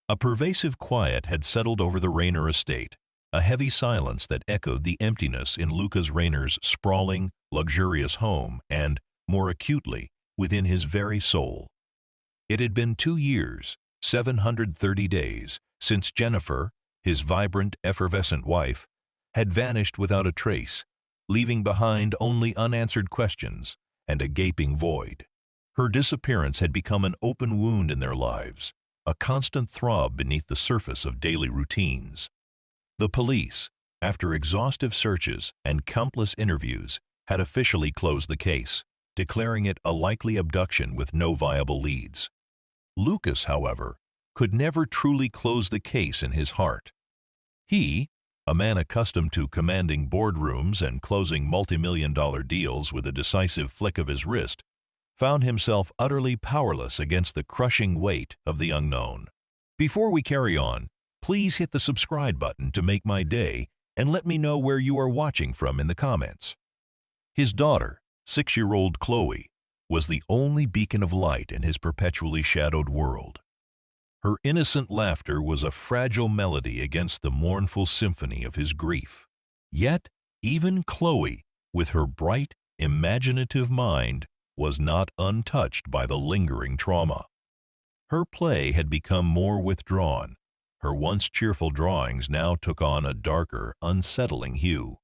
A pervasive quiet had settled over the Raynor estate, a heavy silence that echoed the emptiness in Lucas Raynor's sprawling, luxurious home and, more acutely, within his very soul. It had been 2 years, 730 days, since Jennifer, his vibrant, effervescent wife, had vanished without a trace, leaving behind only unanswered questions and a gaping void. Her disappearance had become an open wound in their lives, a constant throb beneath the surface of daily routines. The police, after exhaustive searches and countless interviews, had officially closed the case, declaring it a likely abduction with no viable leads. Lucas, however, could never truly close the case in his heart. He, a man accustomed to commanding boardrooms and closing multi-million-dollar deals with a decisive flick of his wrist, found himself utterly powerless against the crushing weight of the unknown. Before we carry on, please hit the subscribe button to make my day and let me know where you are watching from in the comments. His daughter, 6-year-old Chloe, was the only beacon of light in his perpetually shadowed world. Her innocent laughter was a fragile melody against the mournful symphony of his grief. Yet, even Chloe, with her bright, imaginative mind, was not untouched by the lingering trauma. Her play had become more withdrawn. Her once cheerful drawings now took on a darker, unsettling hue.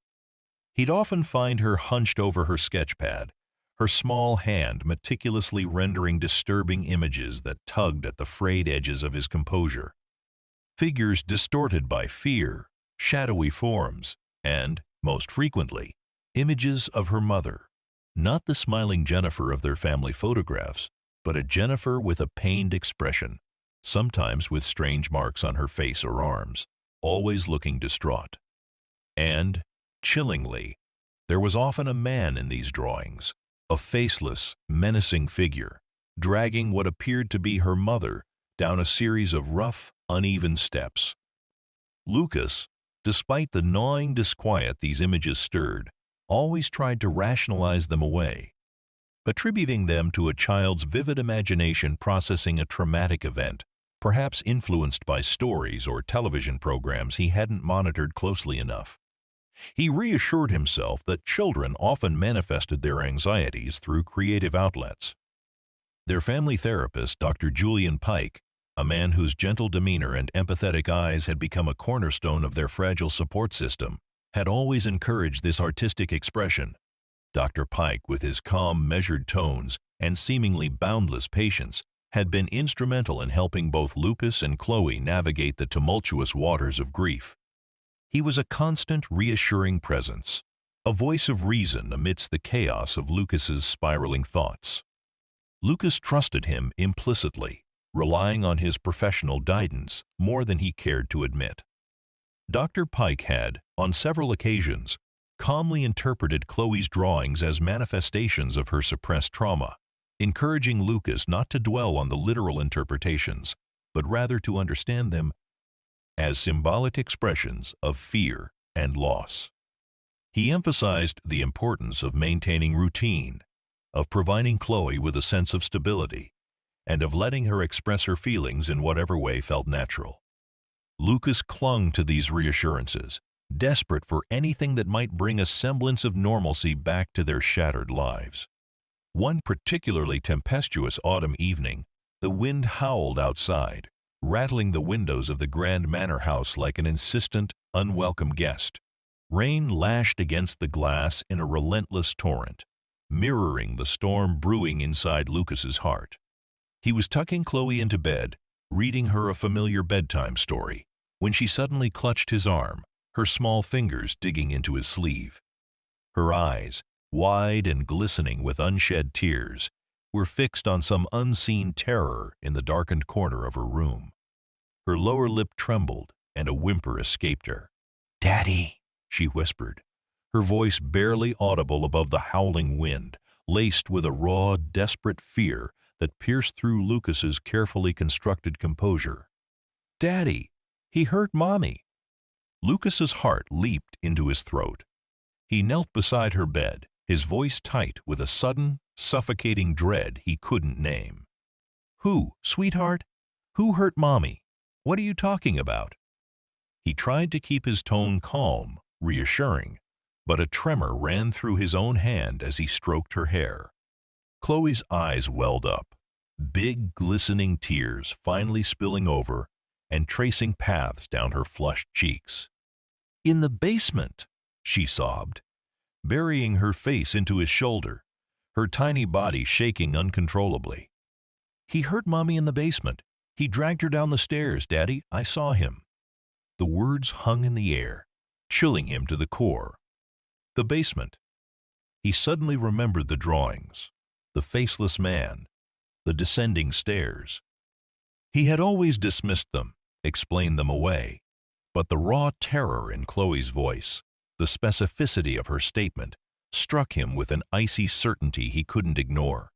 He'd often find her hunched over her sketchpad, her small hand meticulously rendering disturbing images that tugged at the frayed edges of his composure. Figures distorted by fear, shadowy forms, and, most frequently, images of her mother. Not the smiling Jennifer of their family photographs, but a Jennifer with a pained expression, sometimes with strange marks on her face or arms, always looking distraught. And, chillingly, there was often a man in these drawings, a faceless, menacing figure, dragging what appeared to be her mother down a series of rough, uneven steps. Lucas, despite the gnawing disquiet these images stirred, always tried to rationalize them away, attributing them to a child's vivid imagination processing a traumatic event, perhaps influenced by stories or television programs he hadn't monitored closely enough. He reassured himself that children often manifested their anxieties through creative outlets. Their family therapist, Dr. Julian Pike, a man whose gentle demeanor and empathetic eyes had become a cornerstone of their fragile support system, had always encouraged this artistic expression. Dr. Pike, with his calm, measured tones and seemingly boundless patience, had been instrumental in helping both Lucas and Chloe navigate the tumultuous waters of grief. He was a constant, reassuring presence, a voice of reason amidst the chaos of Lucas's spiraling thoughts. Lucas trusted him implicitly, relying on his professional guidance more than he cared to admit. Dr. Pike had, on several occasions, calmly interpreted Chloe's drawings as manifestations of her suppressed trauma, encouraging Lucas not to dwell on the literal interpretations, but rather to understand them as symbolic expressions of fear and loss. He emphasized the importance of maintaining routine, of providing Chloe with a sense of stability, and of letting her express her feelings in whatever way felt natural. Lucas clung to these reassurances, desperate for anything that might bring a semblance of normalcy back to their shattered lives. One particularly tempestuous autumn evening, the wind howled outside, rattling the windows of the grand manor house like an insistent, unwelcome guest. Rain lashed against the glass in a relentless torrent, mirroring the storm brewing inside Lucas's heart. He was tucking Chloe into bed, reading her a familiar bedtime story, when she suddenly clutched his arm, her small fingers digging into his sleeve. Her eyes, wide and glistening with unshed tears, were fixed on some unseen terror in the darkened corner of her room. Her lower lip trembled, and a whimper escaped her. "Daddy," she whispered, her voice barely audible above the howling wind, laced with a raw, desperate fear that pierced through Lucas's carefully constructed composure. "Daddy, he hurt Mommy." Lucas's heart leaped into his throat. He knelt beside her bed, his voice tight with a sudden, suffocating dread he couldn't name. "Who, sweetheart? Who hurt Mommy? What are you talking about?" He tried to keep his tone calm, reassuring, but a tremor ran through his own hand as he stroked her hair. Chloe's eyes welled up, big glistening tears finally spilling over and tracing paths down her flushed cheeks. "In the basement," she sobbed, burying her face into his shoulder, her tiny body shaking uncontrollably. "He hurt Mommy in the basement. He dragged her down the stairs, Daddy. I saw him." The words hung in the air, chilling him to the core. The basement. He suddenly remembered the drawings, the faceless man, the descending stairs. He had always dismissed them, explained them away, but the raw terror in Chloe's voice, the specificity of her statement, struck him with an icy certainty he couldn't ignore.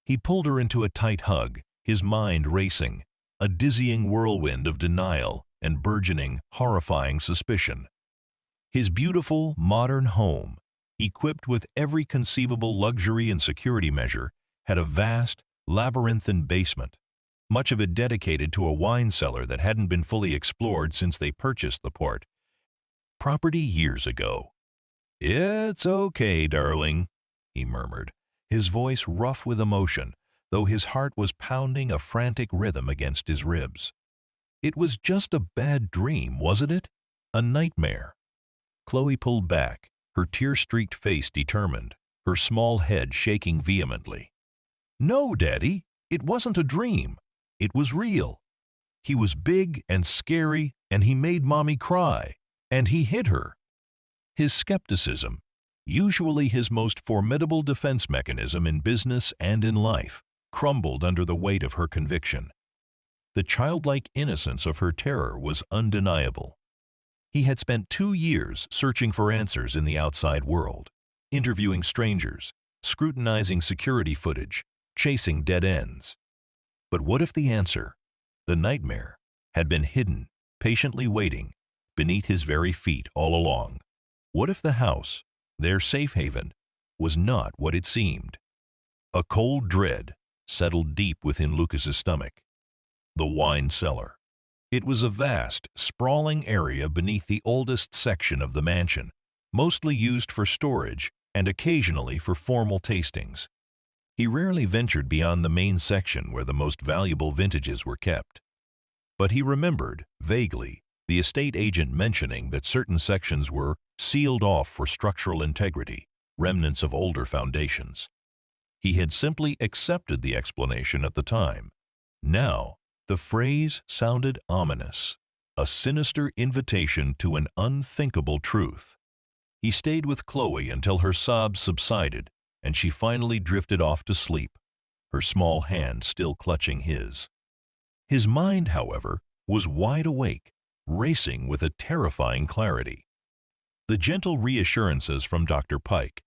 He pulled her into a tight hug, his mind racing, a dizzying whirlwind of denial and burgeoning, horrifying suspicion. His beautiful, modern home, equipped with every conceivable luxury and security measure, had a vast, labyrinthine basement, much of it dedicated to a wine cellar that hadn't been fully explored since they purchased the property years ago. "It's okay, darling," he murmured, his voice rough with emotion, though his heart was pounding a frantic rhythm against his ribs. "It was just a bad dream, wasn't it? A nightmare." Chloe pulled back, her tear-streaked face determined, her small head shaking vehemently. "No, Daddy, it wasn't a dream. It was real. He was big and scary, and he made Mommy cry, and he hit her." His skepticism, usually his most formidable defense mechanism in business and in life, crumbled under the weight of her conviction. The childlike innocence of her terror was undeniable. He had spent 2 years searching for answers in the outside world, interviewing strangers, scrutinizing security footage, chasing dead ends. But what if the answer, the nightmare, had been hidden, patiently waiting, beneath his very feet all along? What if the house, their safe haven, was not what it seemed? A cold dread settled deep within Lucas's stomach. The wine cellar. It was a vast, sprawling area beneath the oldest section of the mansion, mostly used for storage and occasionally for formal tastings. He rarely ventured beyond the main section where the most valuable vintages were kept. But he remembered, vaguely, the estate agent mentioning that certain sections were sealed off for structural integrity, remnants of older foundations. He had simply accepted the explanation at the time. Now, the phrase sounded ominous, a sinister invitation to an unthinkable truth. He stayed with Chloe until her sobs subsided and she finally drifted off to sleep, her small hand still clutching his. His mind, however, was wide awake, racing with a terrifying clarity. The gentle reassurances from Dr. Pike,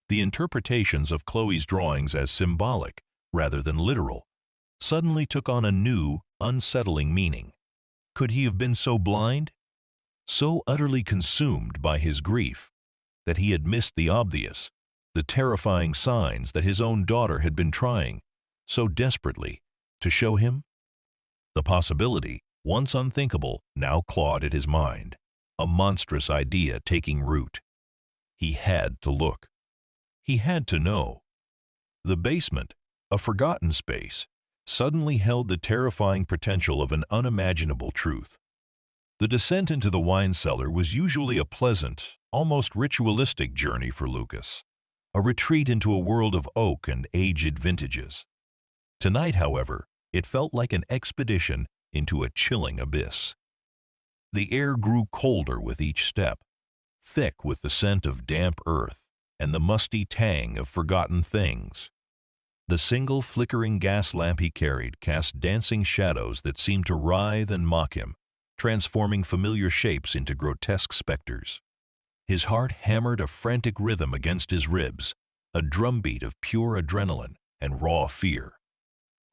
the interpretations of Chloe's drawings as symbolic rather than literal, suddenly took on a new, unsettling meaning. Could he have been so blind, so utterly consumed by his grief, that he had missed the obvious, the terrifying signs that his own daughter had been trying, so desperately, to show him? The possibility, once unthinkable, now clawed at his mind, a monstrous idea taking root. He had to look. He had to know. The basement, a forgotten space, suddenly held the terrifying potential of an unimaginable truth. The descent into the wine cellar was usually a pleasant, almost ritualistic journey for Lucas, a retreat into a world of oak and aged vintages. Tonight, however, it felt like an expedition into a chilling abyss. The air grew colder with each step, thick with the scent of damp earth and the musty tang of forgotten things. The single flickering gas lamp he carried cast dancing shadows that seemed to writhe and mock him, transforming familiar shapes into grotesque specters. His heart hammered a frantic rhythm against his ribs, a drumbeat of pure adrenaline and raw fear.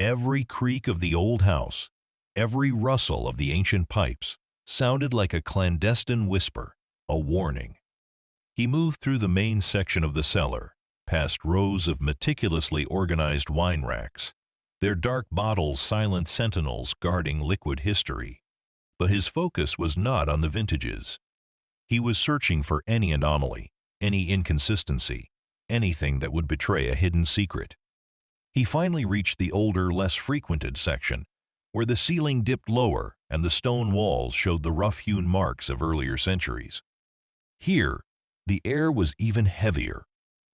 Every creak of the old house, every rustle of the ancient pipes, sounded like a clandestine whisper, a warning. He moved through the main section of the cellar, past rows of meticulously organized wine racks, their dark bottles silent sentinels guarding liquid history. But his focus was not on the vintages. He was searching for any anomaly, any inconsistency, anything that would betray a hidden secret. He finally reached the older, less frequented section, where the ceiling dipped lower and the stone walls showed the rough-hewn marks of earlier centuries. Here, the air was even heavier,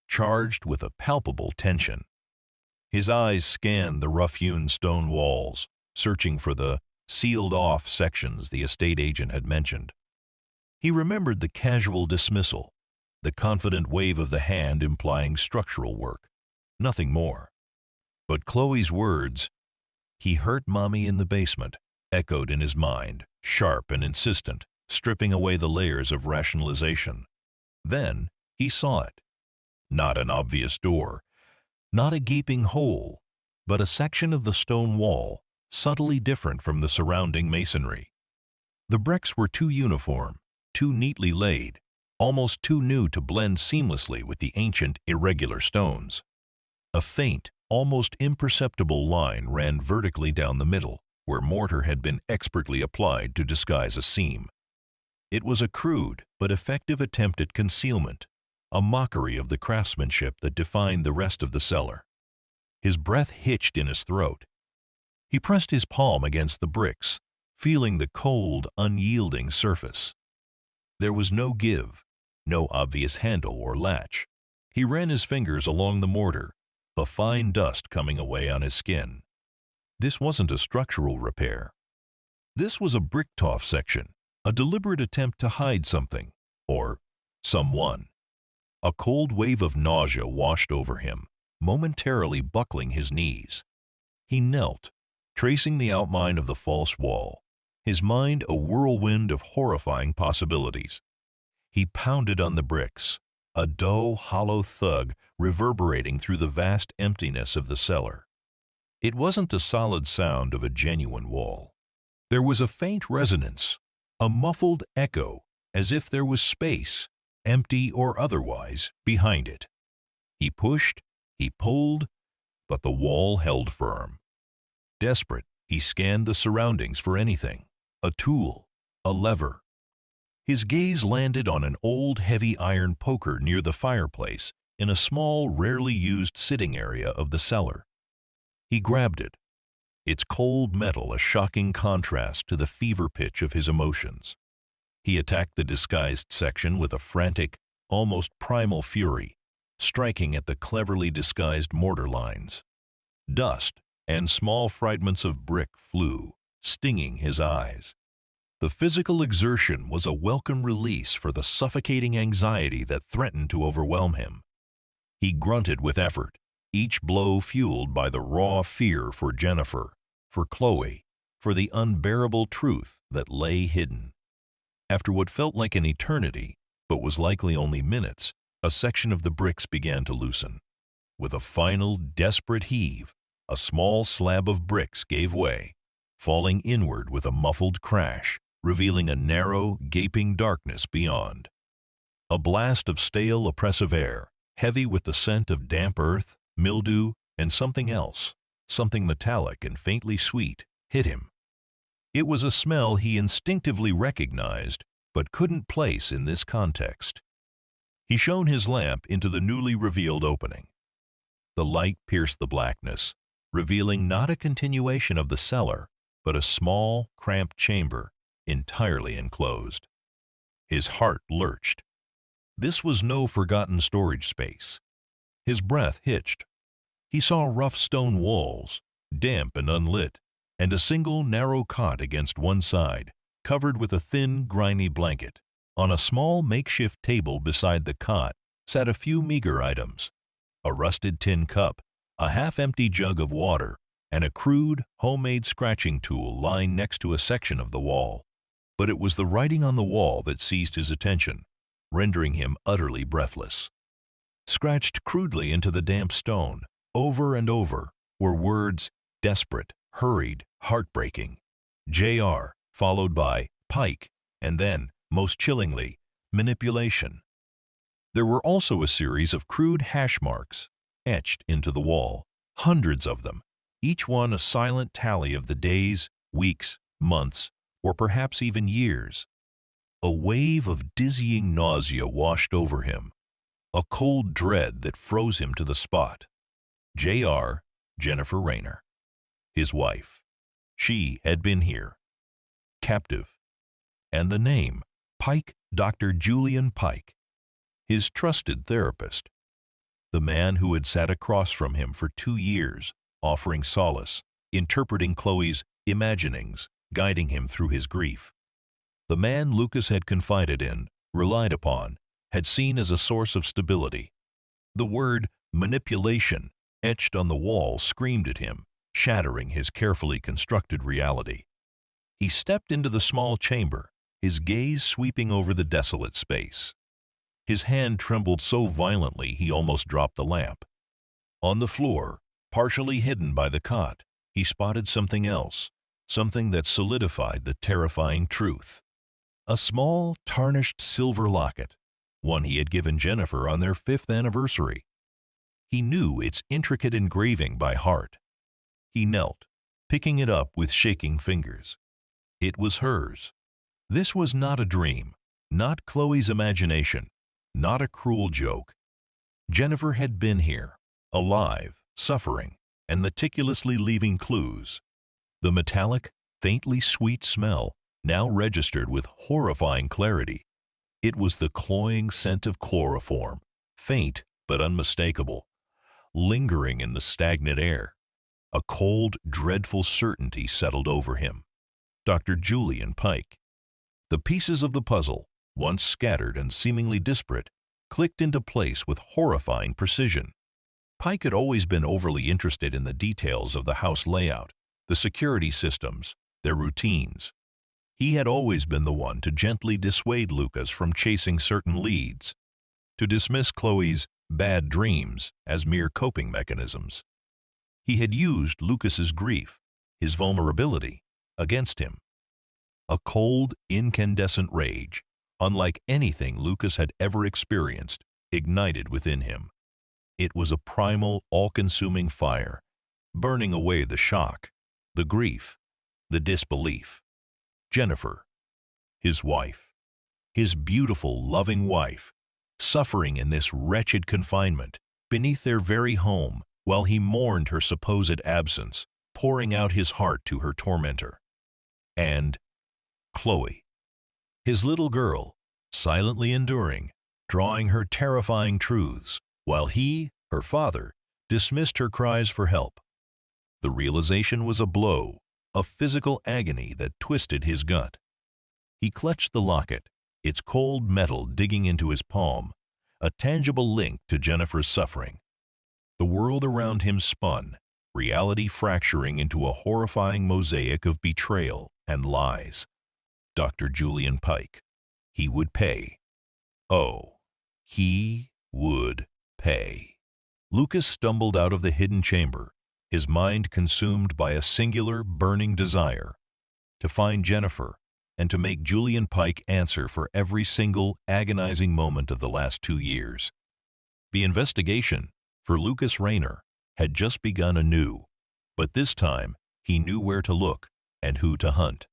charged with a palpable tension. His eyes scanned the rough-hewn stone walls, searching for the sealed-off sections the estate agent had mentioned. He remembered the casual dismissal, the confident wave of the hand implying structural work, nothing more. But Chloe's words, "He hurt Mommy in the basement," echoed in his mind, sharp and insistent, stripping away the layers of rationalization. Then he saw it. Not an obvious door, not a gaping hole, but a section of the stone wall, subtly different from the surrounding masonry. The bricks were too uniform, too neatly laid, almost too new to blend seamlessly with the ancient, irregular stones. A faint, almost imperceptible line ran vertically down the middle, where mortar had been expertly applied to disguise a seam. It was a crude but effective attempt at concealment, a mockery of the craftsmanship that defined the rest of the cellar. His breath hitched in his throat. He pressed his palm against the bricks, feeling the cold, unyielding surface. There was no give, no obvious handle or latch. He ran his fingers along the mortar, the fine dust coming away on his skin. This wasn't a structural repair. This was a bricktoff section, a deliberate attempt to hide something, or someone. A cold wave of nausea washed over him, momentarily buckling his knees. He knelt, tracing the outline of the false wall, his mind a whirlwind of horrifying possibilities. He pounded on the bricks, a dull, hollow thud reverberating through the vast emptiness of the cellar. It wasn't the solid sound of a genuine wall. There was a faint resonance, a muffled echo, as if there was space, empty or otherwise, behind it. He pushed, he pulled, but the wall held firm. Desperate, he scanned the surroundings for anything, a tool, a lever. His gaze landed on an old heavy iron poker near the fireplace in a small, rarely used sitting area of the cellar. He grabbed it, its cold metal a shocking contrast to the fever pitch of his emotions. He attacked the disguised section with a frantic, almost primal fury, striking at the cleverly disguised mortar lines. Dust and small fragments of brick flew, stinging his eyes. The physical exertion was a welcome release for the suffocating anxiety that threatened to overwhelm him. He grunted with effort, each blow fueled by the raw fear for Jennifer, for Chloe, for the unbearable truth that lay hidden. After what felt like an eternity, but was likely only minutes, a section of the bricks began to loosen. With a final, desperate heave, a small slab of bricks gave way, falling inward with a muffled crash, revealing a narrow, gaping darkness beyond. A blast of stale, oppressive air, heavy with the scent of damp earth, mildew, and something else, something metallic and faintly sweet, hit him. It was a smell he instinctively recognized, but couldn't place in this context. He shone his lamp into the newly revealed opening. The light pierced the blackness, revealing not a continuation of the cellar, but a small, cramped chamber, entirely enclosed. His heart lurched. This was no forgotten storage space. His breath hitched. He saw rough stone walls, damp and unlit, and a single narrow cot against one side, covered with a thin, grimy blanket. On a small makeshift table beside the cot sat a few meager items: a rusted tin cup, a half-empty jug of water, and a crude, homemade scratching tool lying next to a section of the wall. But it was the writing on the wall that seized his attention, rendering him utterly breathless. Scratched crudely into the damp stone, over and over, were words: desperate, hurried, heartbreaking. J.R., followed by Pike, and then, most chillingly, manipulation. There were also a series of crude hash marks, etched into the wall, hundreds of them, each one a silent tally of the days, weeks, months, or perhaps even years. A wave of dizzying nausea washed over him, a cold dread that froze him to the spot. J.R. Jennifer Raynor, his wife. She had been here, captive. And the name, Pike, Dr. Julian Pike, his trusted therapist. The man who had sat across from him for 2 years, offering solace, interpreting Chloe's imaginings, guiding him through his grief. The man Lucas had confided in, relied upon, had seen as a source of stability. The word manipulation, etched on the wall, screamed at him, shattering his carefully constructed reality. He stepped into the small chamber, his gaze sweeping over the desolate space. His hand trembled so violently he almost dropped the lamp. On the floor, partially hidden by the cot, he spotted something else, something that solidified the terrifying truth. A small, tarnished silver locket, one he had given Jennifer on their 5th anniversary. He knew its intricate engraving by heart. He knelt, picking it up with shaking fingers. It was hers. This was not a dream, not Chloe's imagination, not a cruel joke. Jennifer had been here, alive, suffering, and meticulously leaving clues. The metallic, faintly sweet smell now registered with horrifying clarity. It was the cloying scent of chloroform, faint but unmistakable, lingering in the stagnant air. A cold, dreadful certainty settled over him. Dr. Julian Pike. The pieces of the puzzle, once scattered and seemingly disparate, clicked into place with horrifying precision. Pike had always been overly interested in the details of the house layout, the security systems, their routines. He had always been the one to gently dissuade Lucas from chasing certain leads, to dismiss Chloe's bad dreams as mere coping mechanisms. He had used Lucas's grief, his vulnerability, against him. A cold, incandescent rage, unlike anything Lucas had ever experienced, ignited within him. It was a primal, all-consuming fire, burning away the shock, the grief, the disbelief. Jennifer, his wife, his beautiful, loving wife, suffering in this wretched confinement, beneath their very home, while he mourned her supposed absence, pouring out his heart to her tormentor. And Chloe, his little girl, silently enduring, drawing her terrifying truths, while he, her father, dismissed her cries for help. The realization was a blow, a physical agony that twisted his gut. He clutched the locket, its cold metal digging into his palm, a tangible link to Jennifer's suffering. The world around him spun, reality fracturing into a horrifying mosaic of betrayal and lies. Dr. Julian Pike. He would pay. Oh, he would pay. Lucas stumbled out of the hidden chamber, his mind consumed by a singular, burning desire to find Jennifer and to make Julian Pike answer for every single agonizing moment of the last 2 years. The investigation, for Lucas Raynor, had just begun anew, but this time he knew where to look and who to hunt.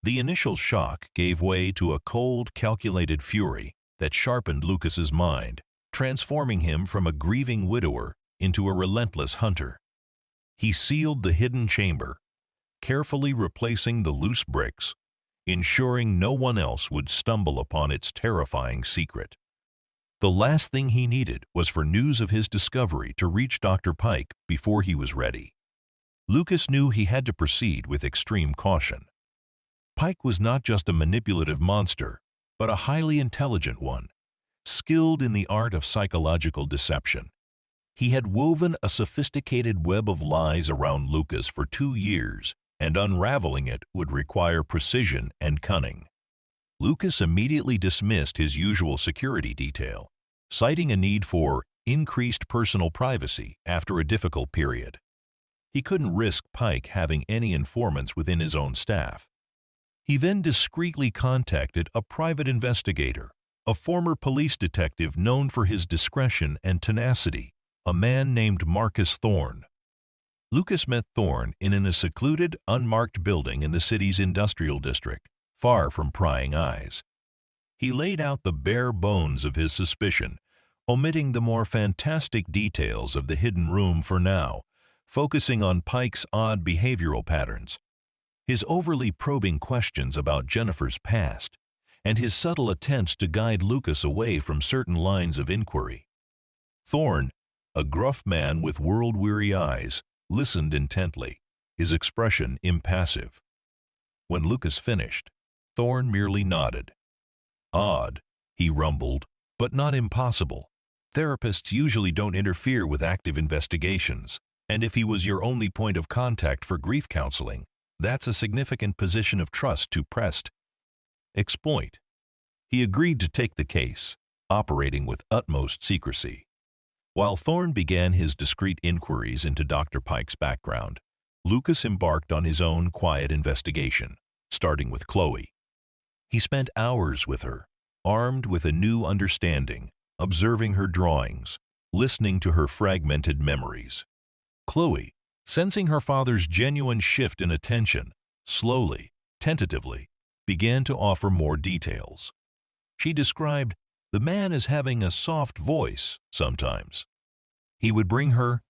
The initial shock gave way to a cold, calculated fury that sharpened Lucas's mind, transforming him from a grieving widower into a relentless hunter. He sealed the hidden chamber, carefully replacing the loose bricks, ensuring no one else would stumble upon its terrifying secret. The last thing he needed was for news of his discovery to reach Dr. Pike before he was ready. Lucas knew he had to proceed with extreme caution. Pike was not just a manipulative monster, but a highly intelligent one, skilled in the art of psychological deception. He had woven a sophisticated web of lies around Lucas for 2 years, and unraveling it would require precision and cunning. Lucas immediately dismissed his usual security detail, citing a need for increased personal privacy after a difficult period. He couldn't risk Pike having any informants within his own staff. He then discreetly contacted a private investigator, a former police detective known for his discretion and tenacity, a man named Marcus Thorne. Lucas met Thorne in a secluded, unmarked building in the city's industrial district, far from prying eyes. He laid out the bare bones of his suspicion, omitting the more fantastic details of the hidden room for now, focusing on Pike's odd behavioral patterns, his overly probing questions about Jennifer's past, and his subtle attempts to guide Lucas away from certain lines of inquiry. Thorne, a gruff man with world-weary eyes, listened intently, his expression impassive. When Lucas finished, Thorne merely nodded. "Odd," he rumbled, "but not impossible. Therapists usually don't interfere with active investigations, and if he was your only point of contact for grief counseling, that's a significant position of trust to exploit." He agreed to take the case, operating with utmost secrecy. While Thorne began his discreet inquiries into Dr. Pike's background, Lucas embarked on his own quiet investigation, starting with Chloe. He spent hours with her, armed with a new understanding, observing her drawings, listening to her fragmented memories. Chloe, sensing her father's genuine shift in attention, slowly, tentatively, began to offer more details. She described the man as having a soft voice sometimes. He would bring her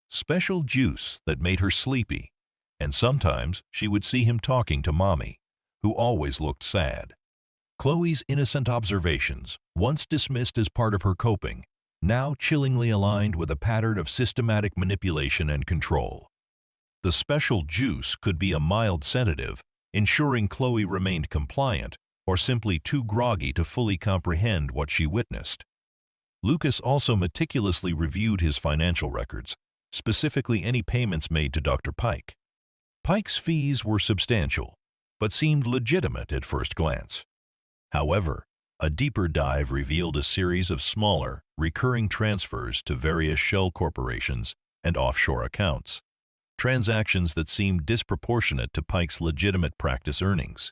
special juice that made her sleepy, and sometimes she would see him talking to Mommy, who always looked sad. Chloe's innocent observations, once dismissed as part of her coping, now chillingly aligned with a pattern of systematic manipulation and control. The special juice could be a mild sedative, ensuring Chloe remained compliant, or simply too groggy to fully comprehend what she witnessed. Lucas also meticulously reviewed his financial records, specifically any payments made to Dr. Pike. Pike's fees were substantial, but seemed legitimate at first glance. However, a deeper dive revealed a series of smaller, recurring transfers to various shell corporations and offshore accounts, transactions that seemed disproportionate to Pike's legitimate practice earnings.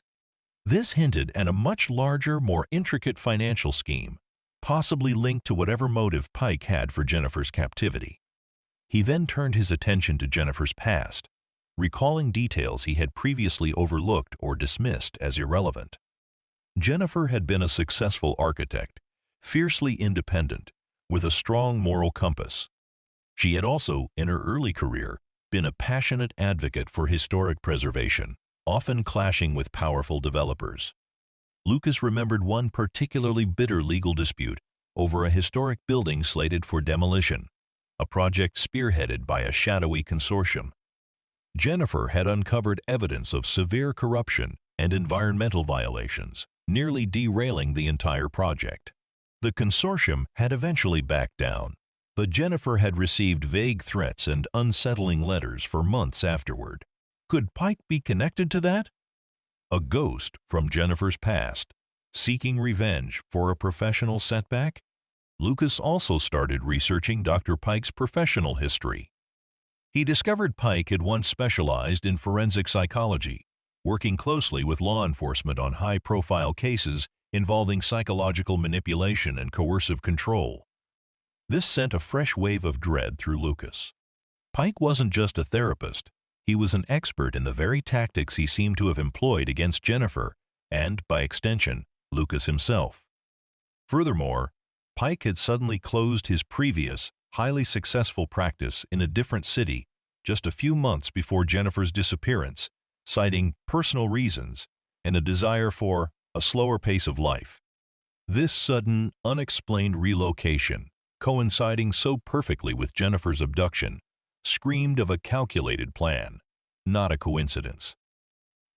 This hinted at a much larger, more intricate financial scheme, possibly linked to whatever motive Pike had for Jennifer's captivity. He then turned his attention to Jennifer's past, recalling details he had previously overlooked or dismissed as irrelevant. Jennifer had been a successful architect, fiercely independent, with a strong moral compass. She had also, in her early career, been a passionate advocate for historic preservation, often clashing with powerful developers. Lucas remembered one particularly bitter legal dispute over a historic building slated for demolition, a project spearheaded by a shadowy consortium. Jennifer had uncovered evidence of severe corruption and environmental violations, nearly derailing the entire project. The consortium had eventually backed down, but Jennifer had received vague threats and unsettling letters for months afterward. Could Pike be connected to that? A ghost from Jennifer's past, seeking revenge for a professional setback? Lucas also started researching Dr. Pike's professional history. He discovered Pike had once specialized in forensic psychology, working closely with law enforcement on high-profile cases involving psychological manipulation and coercive control. This sent a fresh wave of dread through Lucas. Pike wasn't just a therapist. He was an expert in the very tactics he seemed to have employed against Jennifer and, by extension, Lucas himself. Furthermore, Pike had suddenly closed his previous, highly successful practice in a different city just a few months before Jennifer's disappearance, citing personal reasons and a desire for a slower pace of life. This sudden, unexplained relocation, coinciding so perfectly with Jennifer's abduction, screamed of a calculated plan, not a coincidence.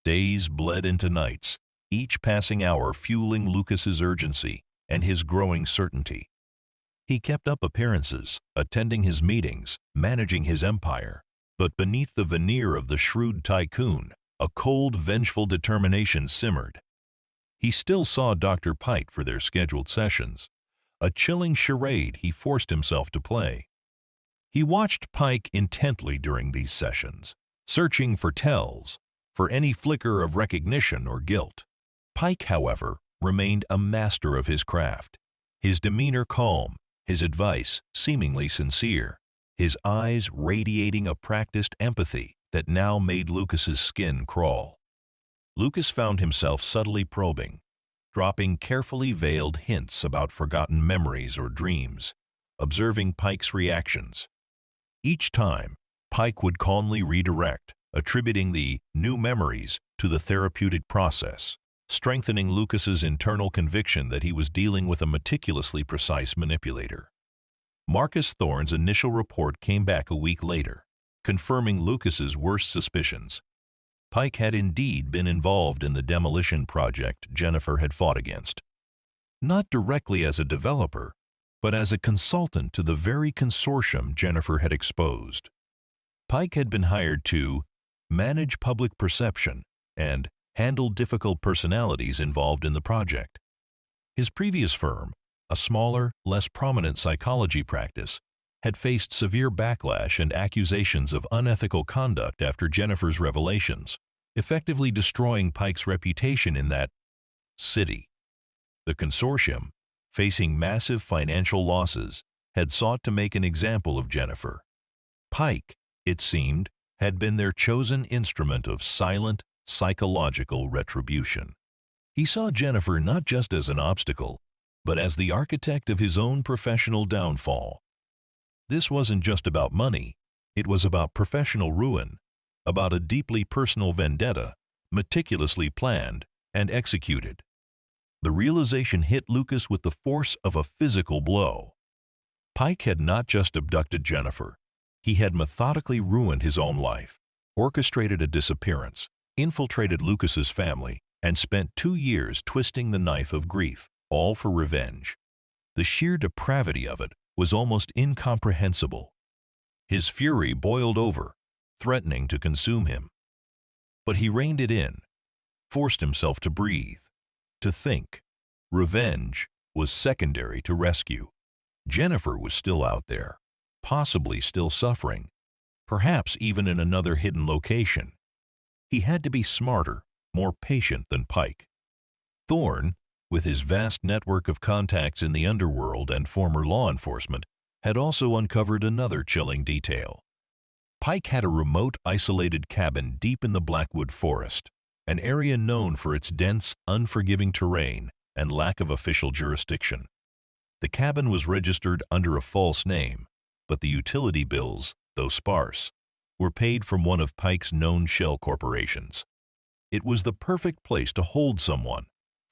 Days bled into nights, each passing hour fueling Lucas's urgency and his growing certainty. He kept up appearances, attending his meetings, managing his empire, but beneath the veneer of the shrewd tycoon, a cold, vengeful determination simmered. He still saw Dr. Pike for their scheduled sessions, a chilling charade he forced himself to play. He watched Pike intently during these sessions, searching for tells, for any flicker of recognition or guilt. Pike, however, remained a master of his craft, his demeanor calm, his advice seemingly sincere. his eyes radiating a practiced empathy that now made Lucas's skin crawl. Lucas found himself subtly probing, dropping carefully veiled hints about forgotten memories or dreams, observing Pike's reactions. Each time, Pike would calmly redirect, attributing the new memories to the therapeutic process, strengthening Lucas's internal conviction that he was dealing with a meticulously precise manipulator. Marcus Thorne's initial report came back a week later, confirming Lucas's worst suspicions. Pike had indeed been involved in the demolition project Jennifer had fought against. Not directly as a developer, but as a consultant to the very consortium Jennifer had exposed. Pike had been hired to manage public perception and handle difficult personalities involved in the project. His previous firm, a smaller, less prominent psychology practice, had faced severe backlash and accusations of unethical conduct after Jennifer's revelations, effectively destroying Pike's reputation in that city. The consortium, facing massive financial losses, had sought to make an example of Jennifer. Pike, it seemed, had been their chosen instrument of silent, psychological retribution. He saw Jennifer not just as an obstacle, but as the architect of his own professional downfall. This wasn't just about money, it was about professional ruin, about a deeply personal vendetta, meticulously planned and executed. The realization hit Lucas with the force of a physical blow. Pike had not just abducted Jennifer, he had methodically ruined his own life, orchestrated a disappearance, infiltrated Lucas's family, and spent 2 years twisting the knife of grief, all for revenge. The sheer depravity of it was almost incomprehensible. His fury boiled over, threatening to consume him. But he reined it in, forced himself to breathe, to think. Revenge was secondary to rescue. Jennifer was still out there, possibly still suffering, perhaps even in another hidden location. He had to be smarter, more patient than Pike. Thorne, with his vast network of contacts in the underworld and former law enforcement, had also uncovered another chilling detail. Pike had a remote, isolated cabin deep in the Blackwood Forest, an area known for its dense, unforgiving terrain and lack of official jurisdiction. The cabin was registered under a false name, but the utility bills, though sparse, were paid from one of Pike's known shell corporations. It was the perfect place to hold someone,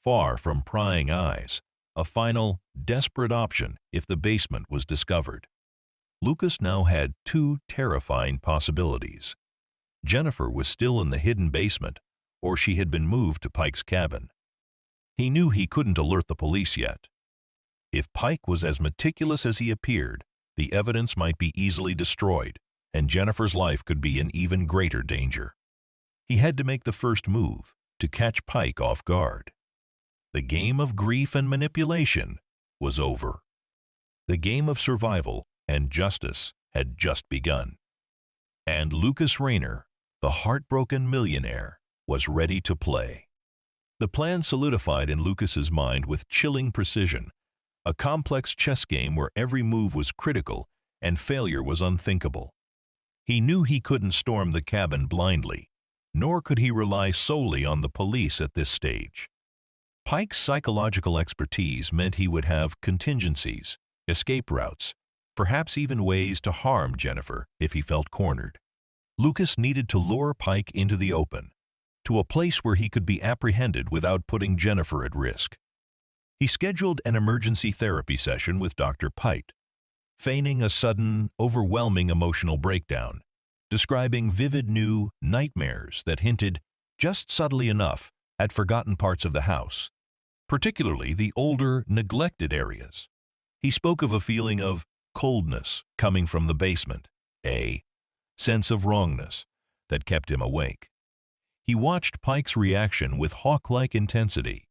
far from prying eyes, a final, desperate option if the basement was discovered. Lucas now had 2 terrifying possibilities. Jennifer was still in the hidden basement, or she had been moved to Pike's cabin. He knew he couldn't alert the police yet. If Pike was as meticulous as he appeared, the evidence might be easily destroyed, and Jennifer's life could be in even greater danger. He had to make the first move, to catch Pike off guard. The game of grief and manipulation was over. The game of survival and justice had just begun. And Lucas Raynor, the heartbroken millionaire, was ready to play. The plan solidified in Lucas's mind with chilling precision, a complex chess game where every move was critical and failure was unthinkable. He knew he couldn't storm the cabin blindly, nor could he rely solely on the police at this stage. Pike's psychological expertise meant he would have contingencies, escape routes, perhaps even ways to harm Jennifer if he felt cornered. Lucas needed to lure Pike into the open, to a place where he could be apprehended without putting Jennifer at risk. He scheduled an emergency therapy session with Dr. Pike, feigning a sudden, overwhelming emotional breakdown, describing vivid new nightmares that hinted, just subtly enough, at forgotten parts of the house, particularly the older, neglected areas. He spoke of a feeling of coldness coming from the basement, a sense of wrongness that kept him awake. He watched Pike's reaction with hawk-like intensity.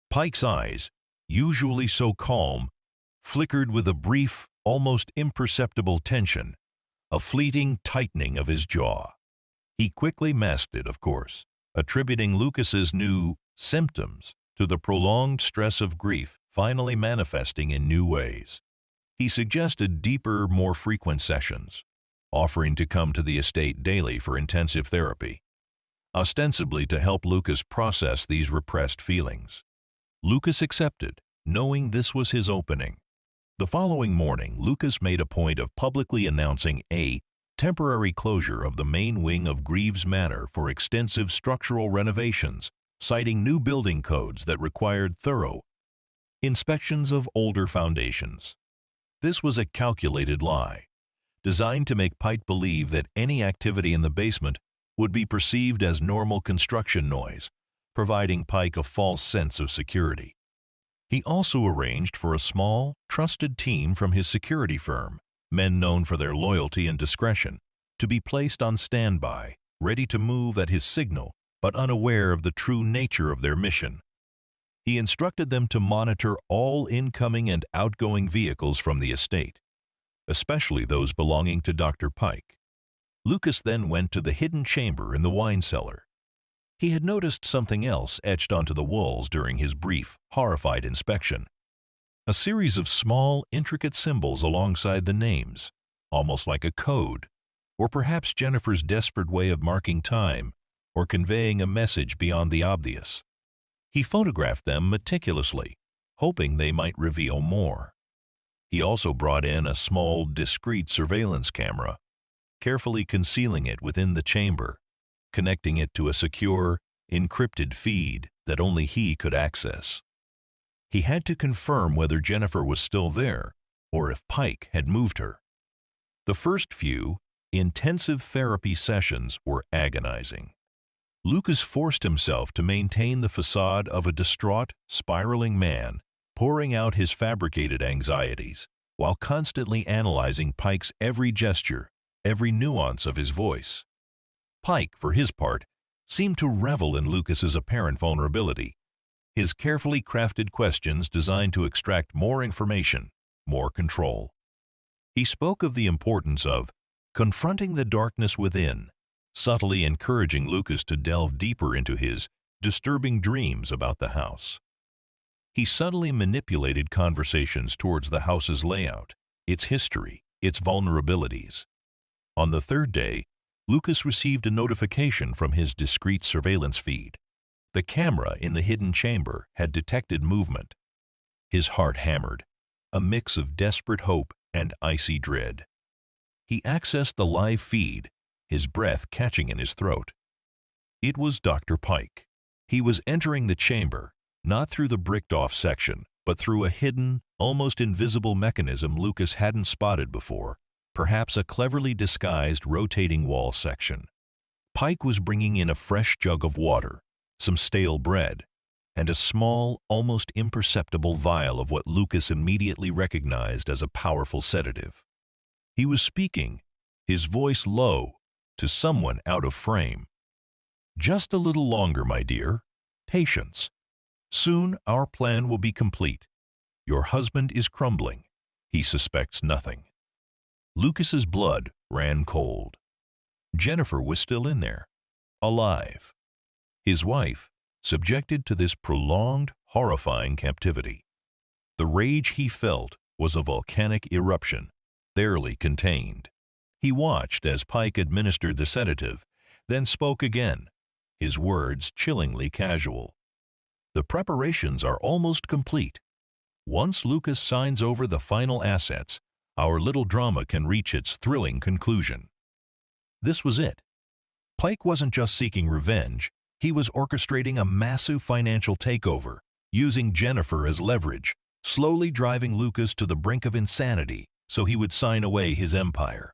Pike's eyes, usually so calm, flickered with a brief, almost imperceptible tension, a fleeting tightening of his jaw. He quickly masked it, of course, attributing Lucas's new symptoms to the prolonged stress of grief finally manifesting in new ways. He suggested deeper, more frequent sessions, offering to come to the estate daily for intensive therapy, ostensibly to help Lucas process these repressed feelings. Lucas accepted, knowing this was his opening. The following morning, Lucas made a point of publicly announcing a temporary closure of the main wing of Greaves Manor for extensive structural renovations, citing new building codes that required thorough inspections of older foundations. This was a calculated lie, designed to make Pike believe that any activity in the basement would be perceived as normal construction noise, providing Pike a false sense of security. He also arranged for a small, trusted team from his security firm, men known for their loyalty and discretion, to be placed on standby, ready to move at his signal, but unaware of the true nature of their mission. He instructed them to monitor all incoming and outgoing vehicles from the estate, especially those belonging to Dr. Pike. Lucas then went to the hidden chamber in the wine cellar. He had noticed something else etched onto the walls during his brief, horrified inspection. A series of small, intricate symbols alongside the names, almost like a code, or perhaps Jennifer's desperate way of marking time or conveying a message beyond the obvious. He photographed them meticulously, hoping they might reveal more. He also brought in a small, discreet surveillance camera, carefully concealing it within the chamber, connecting it to a secure, encrypted feed that only he could access. He had to confirm whether Jennifer was still there or if Pike had moved her. The first few, intensive therapy sessions were agonizing. Lucas forced himself to maintain the facade of a distraught, spiraling man, pouring out his fabricated anxieties, while constantly analyzing Pike's every gesture, every nuance of his voice. Pike, for his part, seemed to revel in Lucas's apparent vulnerability, his carefully crafted questions designed to extract more information, more control. He spoke of the importance of confronting the darkness within, subtly encouraging Lucas to delve deeper into his disturbing dreams about the house. He subtly manipulated conversations towards the house's layout, its history, its vulnerabilities. On the third day, Lucas received a notification from his discreet surveillance feed. The camera in the hidden chamber had detected movement. His heart hammered, a mix of desperate hope and icy dread. He accessed the live feed, his breath catching in his throat. It was Dr. Pike. He was entering the chamber, not through the bricked-off section, but through a hidden, almost invisible mechanism Lucas hadn't spotted before, perhaps a cleverly disguised rotating wall section. Pike was bringing in a fresh jug of water, some stale bread, and a small, almost imperceptible vial of what Lucas immediately recognized as a powerful sedative. He was speaking, his voice low, to someone out of frame. "Just a little longer, my dear. Patience. Soon our plan will be complete. Your husband is crumbling. He suspects nothing." Lucas's blood ran cold. Jennifer was still in there, alive. His wife, subjected to this prolonged, horrifying captivity. The rage he felt was a volcanic eruption, barely contained. He watched as Pike administered the sedative, then spoke again, his words chillingly casual. "The preparations are almost complete. Once Lucas signs over the final assets, our little drama can reach its thrilling conclusion." This was it. Pike wasn't just seeking revenge, he was orchestrating a massive financial takeover, using Jennifer as leverage, slowly driving Lucas to the brink of insanity so he would sign away his empire.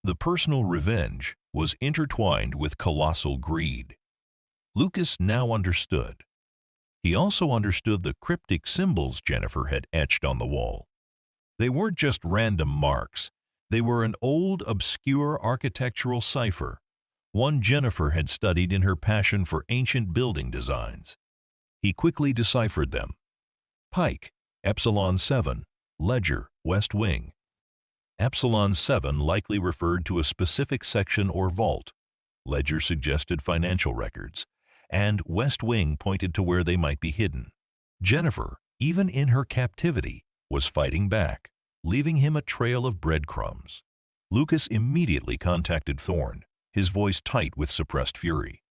The personal revenge was intertwined with colossal greed. Lucas now understood. He also understood the cryptic symbols Jennifer had etched on the wall. They weren't just random marks. They were an old, obscure architectural cipher, one Jennifer had studied in her passion for ancient building designs. He quickly deciphered them. Pike, Epsilon 7, Ledger, West Wing. Epsilon 7 likely referred to a specific section or vault. Ledger suggested financial records, and West Wing pointed to where they might be hidden. Jennifer, even in her captivity, was fighting back. leaving him a trail of breadcrumbs. Lucas immediately contacted Thorne, his voice tight with suppressed fury.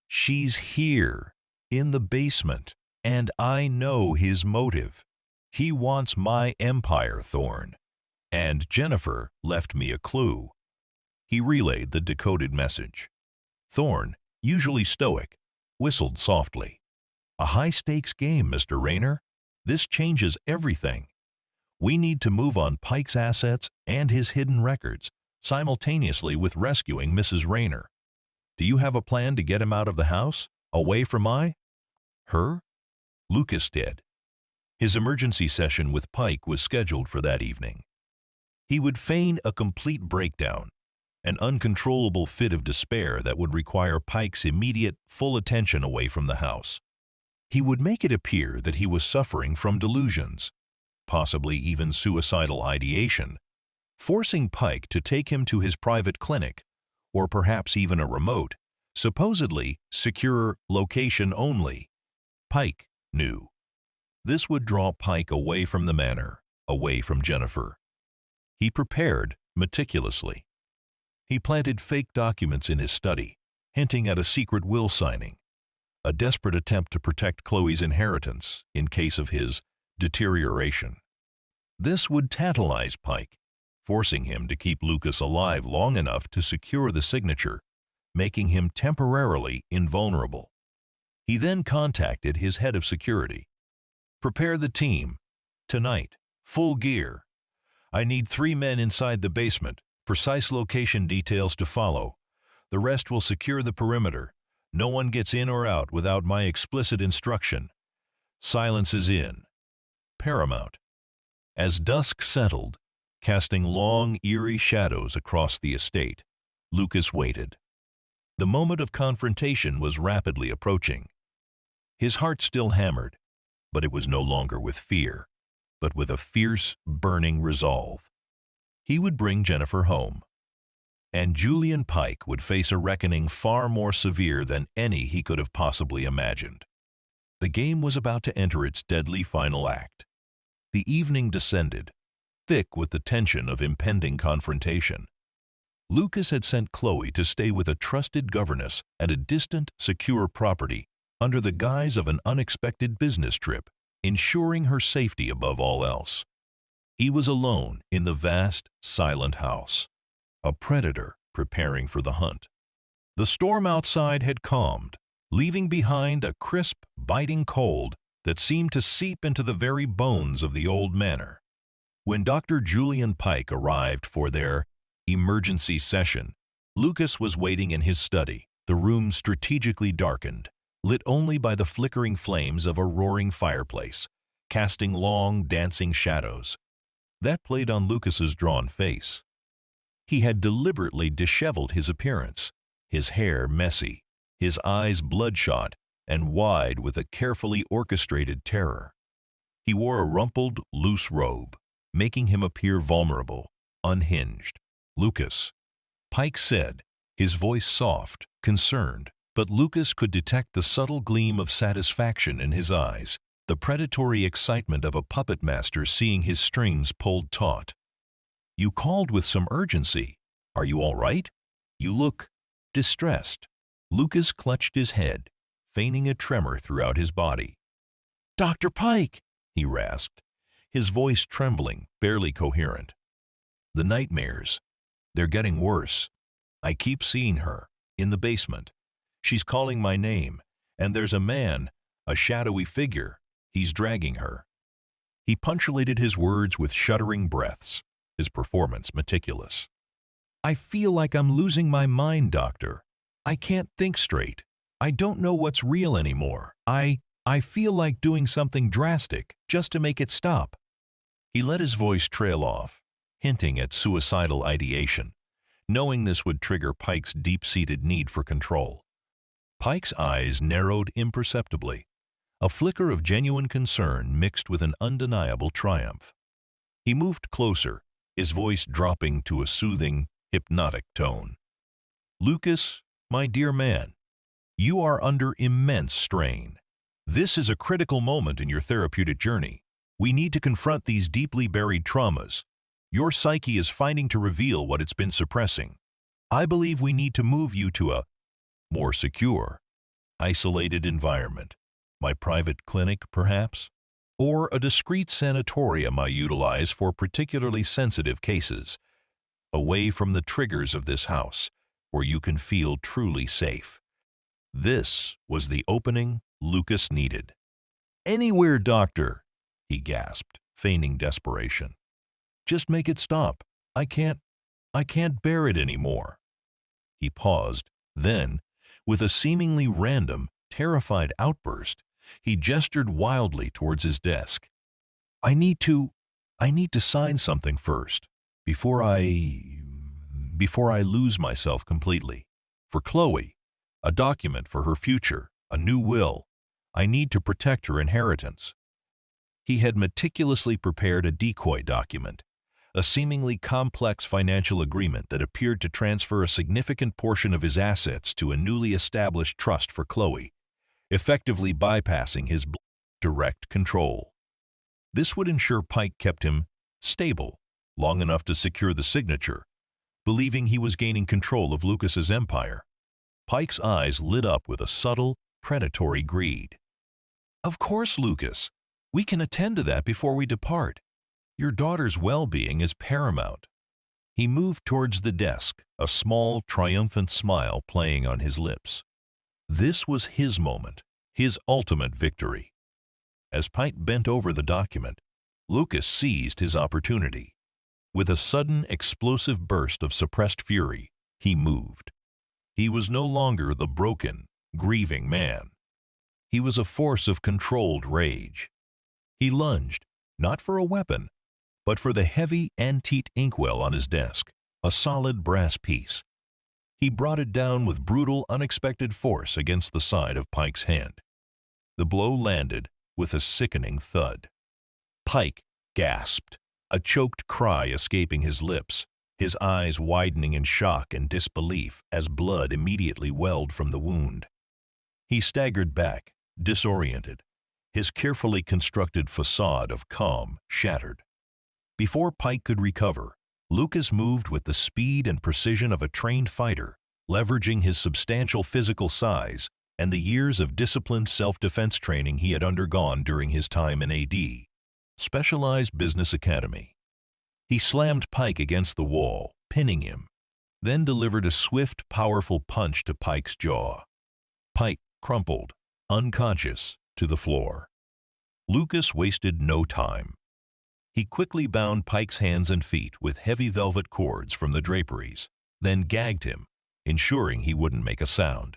"She's here, in the basement, and I know his motive. He wants my empire, Thorne. And Jennifer left me a clue." He relayed the decoded message. Thorne, usually stoic, whistled softly. "A high-stakes game, Mr. Raynor. This changes everything. We need to move on Pike's assets and his hidden records, simultaneously with rescuing Mrs. Raynor. Do you have a plan to get him out of the house, away from her?" Lucas did. His emergency session with Pike was scheduled for that evening. He would feign a complete breakdown, an uncontrollable fit of despair that would require Pike's immediate, full attention away from the house. He would make it appear that he was suffering from delusions, possibly even suicidal ideation, forcing Pike to take him to his private clinic, or perhaps even a remote, supposedly secure location only. Pike knew. This would draw Pike away from the manor, away from Jennifer. He prepared meticulously. He planted fake documents in his study, hinting at a secret will signing, a desperate attempt to protect Chloe's inheritance in case of his deterioration. This would tantalize Pike, forcing him to keep Lucas alive long enough to secure the signature, making him temporarily invulnerable. He then contacted his head of security. "Prepare the team. Tonight, full gear. I need 3 men inside the basement, precise location details to follow. The rest will secure the perimeter. No one gets in or out without my explicit instruction. Silence is in. Paramount." As dusk settled, casting long, eerie shadows across the estate, Lucas waited. The moment of confrontation was rapidly approaching. His heart still hammered, but it was no longer with fear, but with a fierce, burning resolve. He would bring Jennifer home, and Julian Pike would face a reckoning far more severe than any he could have possibly imagined. The game was about to enter its deadly final act. The evening descended, thick with the tension of impending confrontation. Lucas had sent Chloe to stay with a trusted governess at a distant, secure property under the guise of an unexpected business trip, ensuring her safety above all else. He was alone in the vast, silent house, a predator preparing for the hunt. The storm outside had calmed, leaving behind a crisp, biting cold that seemed to seep into the very bones of the old manor. When Dr. Julian Pike arrived for their emergency session, Lucas was waiting in his study, the room strategically darkened, lit only by the flickering flames of a roaring fireplace, casting long, dancing shadows. That played on Lucas's drawn face. He had deliberately disheveled his appearance, his hair messy, his eyes bloodshot and wide with a carefully orchestrated terror. He wore a rumpled, loose robe, making him appear vulnerable, unhinged. "Lucas," Pike said, his voice soft, concerned, but Lucas could detect the subtle gleam of satisfaction in his eyes, the predatory excitement of a puppet master seeing his strings pulled taut. "You called with some urgency. Are you all right? You look distressed." Lucas clutched his head, feigning a tremor throughout his body. "Dr. Pike!" he rasped, his voice trembling, barely coherent. "The nightmares. They're getting worse. I keep seeing her, in the basement. She's calling my name, and there's a man, a shadowy figure. He's dragging her." He punctuated his words with shuddering breaths, his performance meticulous. "I feel like I'm losing my mind, doctor. I can't think straight. I don't know what's real anymore. I feel like doing something drastic, just to make it stop." He let his voice trail off, hinting at suicidal ideation, knowing this would trigger Pike's deep-seated need for control. Pike's eyes narrowed imperceptibly, a flicker of genuine concern mixed with an undeniable triumph. He moved closer, his voice dropping to a soothing, hypnotic tone. "Lucas, my dear man, you are under immense strain. This is a critical moment in your therapeutic journey. We need to confront these deeply buried traumas. Your psyche is fighting to reveal what it's been suppressing. I believe we need to move you to a more secure, isolated environment. My private clinic, perhaps? Or a discreet sanatorium I utilize for particularly sensitive cases, away from the triggers of this house, where you can feel truly safe. This was the opening Lucas needed. "Anywhere, doctor," he gasped, feigning desperation. "Just make it stop. I can't bear it anymore." He paused, then, with a seemingly random, terrified outburst, he gestured wildly towards his desk. I need to sign something first, before I lose myself completely. For Chloe, a document for her future, a new will. I need to protect her inheritance." He had meticulously prepared a decoy document, a seemingly complex financial agreement that appeared to transfer a significant portion of his assets to a newly established trust for Chloe, effectively bypassing his direct control. This would ensure Pike kept him stable long enough to secure the signature, believing he was gaining control of Lucas's empire. Pike's eyes lit up with a subtle, predatory greed. "Of course, Lucas. We can attend to that before we depart. Your daughter's well-being is paramount." He moved towards the desk, a small, triumphant smile playing on his lips. This was his moment, his ultimate victory. As Pike bent over the document, Lucas seized his opportunity. With a sudden, explosive burst of suppressed fury, he moved. He was no longer the broken, grieving man. He was a force of controlled rage. He lunged, not for a weapon, but for the heavy, antique inkwell on his desk, a solid brass piece. He brought it down with brutal, unexpected force against the side of Pike's hand. The blow landed with a sickening thud. Pike gasped, a choked cry escaping his lips, his eyes widening in shock and disbelief as blood immediately welled from the wound. He staggered back, disoriented, his carefully constructed facade of calm shattered. Before Pike could recover, Lucas moved with the speed and precision of a trained fighter, leveraging his substantial physical size and the years of disciplined self-defense training he had undergone during his time in AD, Specialized Business Academy. He slammed Pike against the wall, pinning him, then delivered a swift, powerful punch to Pike's jaw. Pike crumpled, unconscious, to the floor. Lucas wasted no time. He quickly bound Pike's hands and feet with heavy velvet cords from the draperies, then gagged him, ensuring he wouldn't make a sound.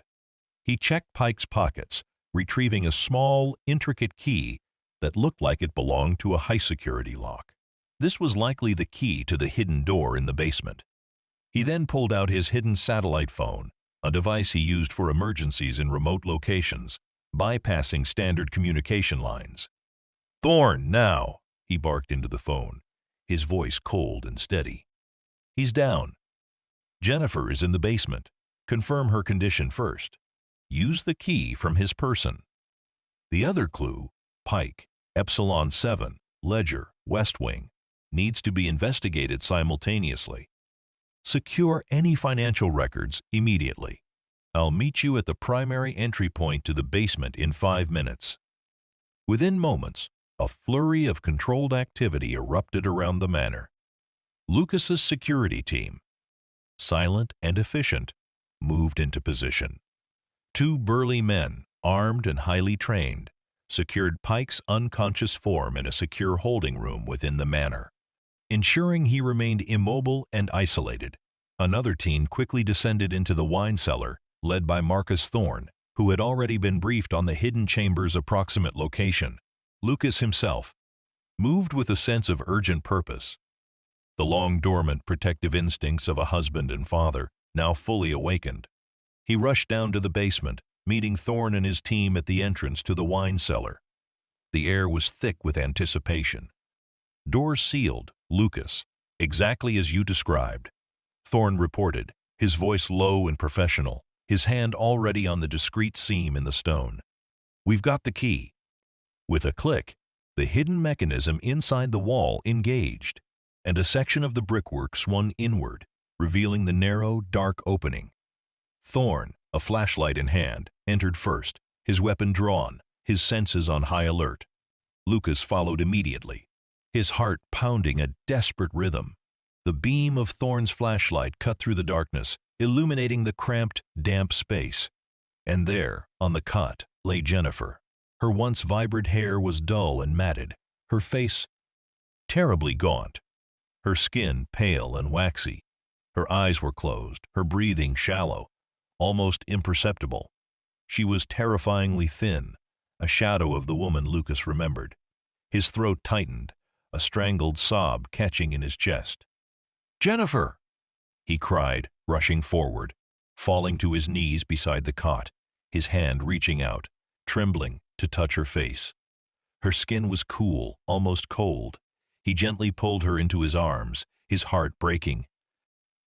He checked Pike's pockets, retrieving a small, intricate key that looked like it belonged to a high-security lock. This was likely the key to the hidden door in the basement. He then pulled out his hidden satellite phone, a device he used for emergencies in remote locations, bypassing standard communication lines. "Thorn, now!" he barked into the phone, his voice cold and steady. "He's down. Jennifer is in the basement. Confirm her condition first. Use the key from his person." The other clue, Pike, Epsilon 7, Ledger, West Wing, needs to be investigated simultaneously. Secure any financial records immediately. I'll meet you at the primary entry point to the basement in 5 minutes. Within moments, a flurry of controlled activity erupted around the manor. Lucas's security team, silent and efficient, moved into position. 2 burly men, armed and highly trained, secured Pike's unconscious form in a secure holding room within the manor. Ensuring he remained immobile and isolated, another team quickly descended into the wine cellar, led by Marcus Thorne, who had already been briefed on the hidden chamber's approximate location. Lucas himself moved with a sense of urgent purpose. The long-dormant protective instincts of a husband and father now fully awakened. He rushed down to the basement, meeting Thorne and his team at the entrance to the wine cellar. The air was thick with anticipation. "Doors sealed, Lucas, exactly as you described," Thorne reported, his voice low and professional, his hand already on the discreet seam in the stone. "We've got the key." With a click, The hidden mechanism inside the wall engaged, and a section of the brickwork swung inward, revealing the narrow, dark opening. Thorne, a flashlight in hand, entered first, his weapon drawn, his senses on high alert. Lucas followed immediately, his heart pounding a desperate rhythm. The beam of Thorne's flashlight cut through the darkness, illuminating the cramped, damp space. And there, on the cot, lay Jennifer. Her once vibrant hair was dull and matted, her face terribly gaunt, her skin pale and waxy. Her eyes were closed, her breathing shallow, almost imperceptible. She was terrifyingly thin, a shadow of the woman Lucas remembered. His throat tightened, a strangled sob catching in his chest. "Jennifer!" he cried, rushing forward, falling to his knees beside the cot, his hand reaching out, trembling, to touch her face. Her skin was cool, almost cold. He gently pulled her into his arms, his heart breaking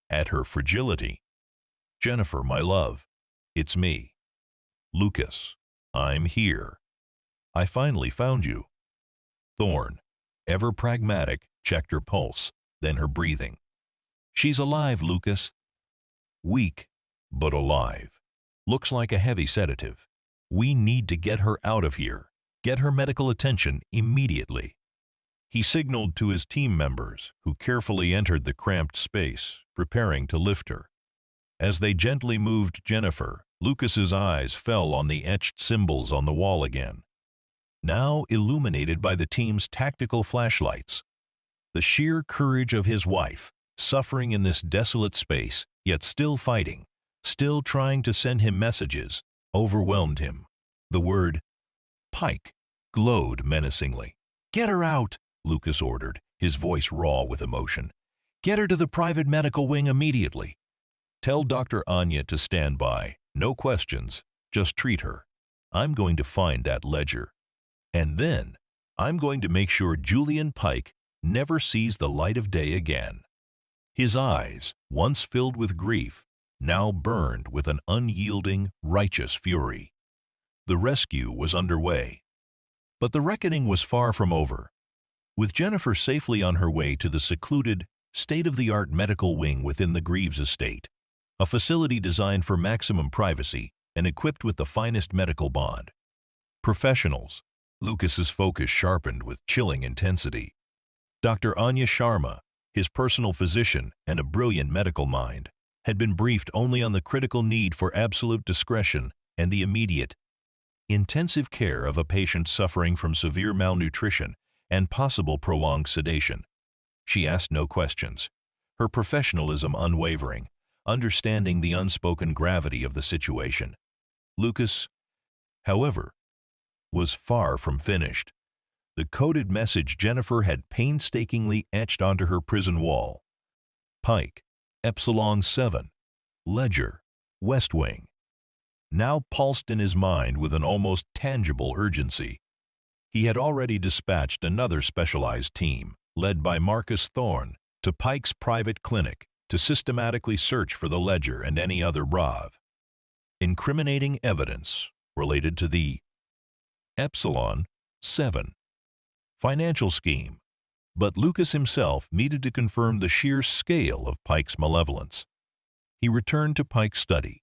at her fragility. "Jennifer, my love, it's me. Lucas, I'm here. I finally found you." Thorne, ever pragmatic, checked her pulse, then her breathing. "She's alive, Lucas." "Weak, but alive. Looks like a heavy sedative. We need to get her out of here. Get her medical attention immediately." He signaled to his team members, who carefully entered the cramped space, preparing to lift her. As they gently moved Jennifer, Lucas's eyes fell on the etched symbols on the wall again, now illuminated by the team's tactical flashlights. The sheer courage of his wife, suffering in this desolate space, yet still fighting, still trying to send him messages, overwhelmed him. The word Pike glowed menacingly. "Get her out," Lucas ordered, his voice raw with emotion. "Get her to the private medical wing immediately. Tell Dr. Anya to stand by. No questions. Just treat her. I'm going to find that ledger. And then I'm going to make sure Julian Pike never sees the light of day again." His eyes, once filled with grief, now burned with an unyielding, righteous fury. The rescue was underway. But the reckoning was far from over. With Jennifer safely on her way to the secluded, state-of-the-art medical wing within the Greaves estate, a facility designed for maximum privacy and equipped with the finest medical bond. Professionals. Lucas's focus sharpened with chilling intensity. Dr. Anya Sharma, his personal physician and a brilliant medical mind, had been briefed only on the critical need for absolute discretion and the immediate, intensive care of a patient suffering from severe malnutrition and possible prolonged sedation. She asked no questions, her professionalism unwavering, understanding the unspoken gravity of the situation. Lucas, however, was far from finished. The coded message Jennifer had painstakingly etched onto her prison wall. Pike, Epsilon 7, Ledger, West Wing, now pulsed in his mind with an almost tangible urgency. He had already dispatched another specialized team, led by Marcus Thorne, to Pike's private clinic to systematically search for the ledger and any other incriminating evidence related to the Epsilon 7 financial scheme. But Lucas himself needed to confirm the sheer scale of Pike's malevolence. He returned to Pike's study,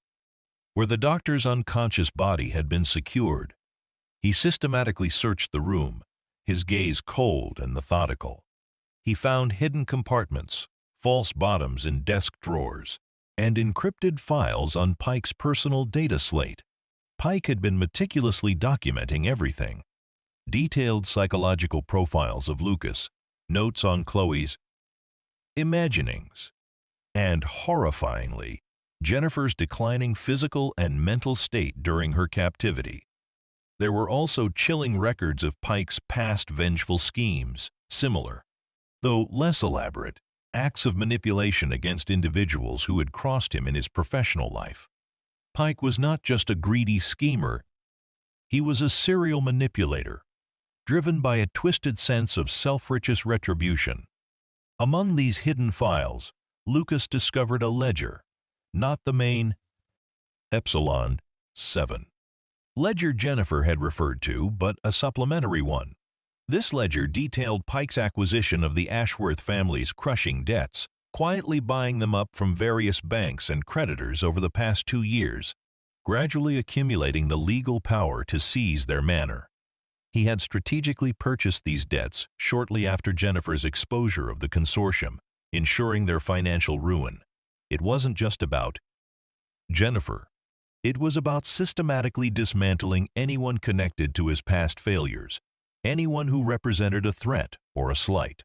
where the doctor's unconscious body had been secured. He systematically searched the room, his gaze cold and methodical. He found hidden compartments, false bottoms in desk drawers, and encrypted files on Pike's personal data slate. Pike had been meticulously documenting everything. Detailed psychological profiles of Lucas, notes on Chloe's imaginings, and, horrifyingly, Jennifer's declining physical and mental state during her captivity. There were also chilling records of Pike's past vengeful schemes, similar, though less elaborate, acts of manipulation against individuals who had crossed him in his professional life. Pike was not just a greedy schemer, he was a serial manipulator, driven by a twisted sense of self-righteous retribution. Among these hidden files, Lucas discovered a ledger, not the main Epsilon 7 ledger Jennifer had referred to, but a supplementary one. This ledger detailed Pike's acquisition of the Ashworth family's crushing debts, quietly buying them up from various banks and creditors over the past 2 years, gradually accumulating the legal power to seize their manor. He had strategically purchased these debts shortly after Jennifer's exposure of the consortium, ensuring their financial ruin. It wasn't just about Jennifer. It was about systematically dismantling anyone connected to his past failures, anyone who represented a threat or a slight.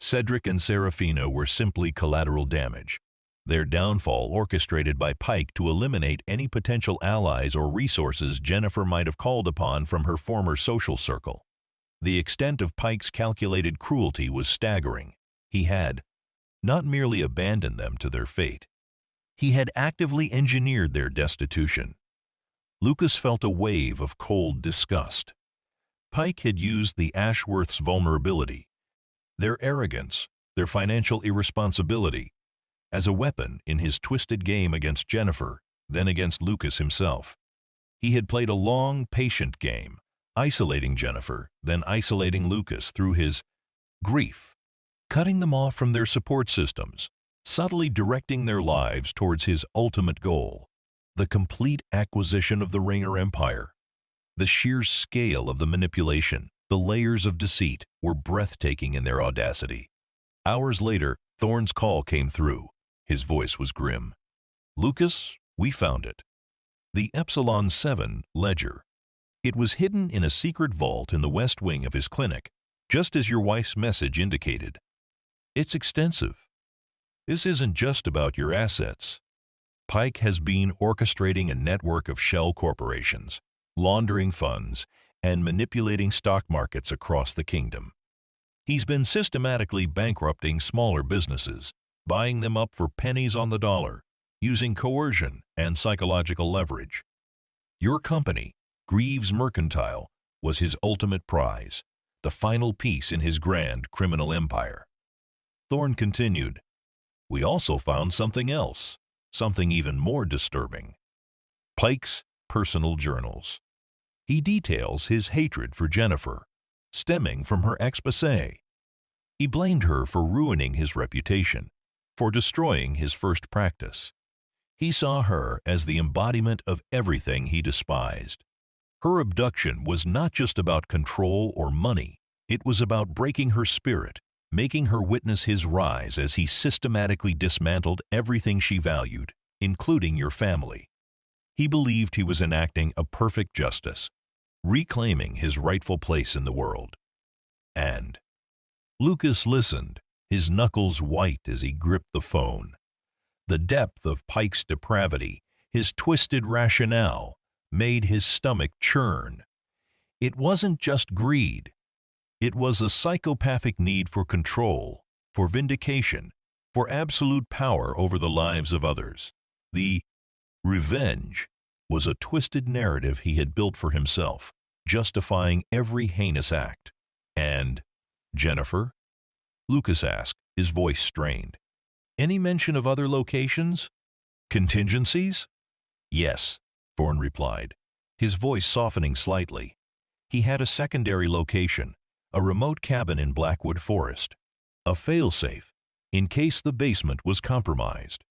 Cedric and Serafina were simply collateral damage, their downfall orchestrated by Pike to eliminate any potential allies or resources Jennifer might have called upon from her former social circle. The extent of Pike's calculated cruelty was staggering. He had not merely abandoned them to their fate, he had actively engineered their destitution. Lucas felt a wave of cold disgust. Pike had used the Ashworths' vulnerability, their arrogance, their financial irresponsibility, as a weapon in his twisted game against Jennifer, then against Lucas himself. He had played a long, patient game, isolating Jennifer, then isolating Lucas through his grief, cutting them off from their support systems, subtly directing their lives towards his ultimate goal, the complete acquisition of the Raynor Empire. The sheer scale of the manipulation, the layers of deceit, were breathtaking in their audacity. Hours later, Thorne's call came through. His voice was grim. "Lucas, we found it. The Epsilon 7 ledger. It was hidden in a secret vault in the west wing of his clinic, just as your wife's message indicated. It's extensive. This isn't just about your assets. Pike has been orchestrating a network of shell corporations, laundering funds, and manipulating stock markets across the kingdom. He's been systematically bankrupting smaller businesses, buying them up for pennies on the dollar, using coercion and psychological leverage. Your company, Greaves Mercantile, was his ultimate prize, the final piece in his grand criminal empire." Thorne continued, "We also found something else, something even more disturbing. Pike's personal journals. He details his hatred for Jennifer, stemming from her exposé. He blamed her for ruining his reputation, for destroying his first practice. He saw her as the embodiment of everything he despised. Her abduction was not just about control or money, it was about breaking her spirit, making her witness his rise as he systematically dismantled everything she valued, including your family. He believed he was enacting a perfect justice, reclaiming his rightful place in the world. And Lucas listened, his knuckles white as he gripped the phone. The depth of Pike's depravity, his twisted rationale, made his stomach churn. It wasn't just greed. It was a psychopathic need for control, for vindication, for absolute power over the lives of others. The revenge was a twisted narrative he had built for himself, justifying every heinous act. And Jennifer? Lucas asked, his voice strained. Any mention of other locations? Contingencies? Yes, Thorne replied, his voice softening slightly. He had a secondary location, a remote cabin in Blackwood Forest, a failsafe, in case the basement was compromised.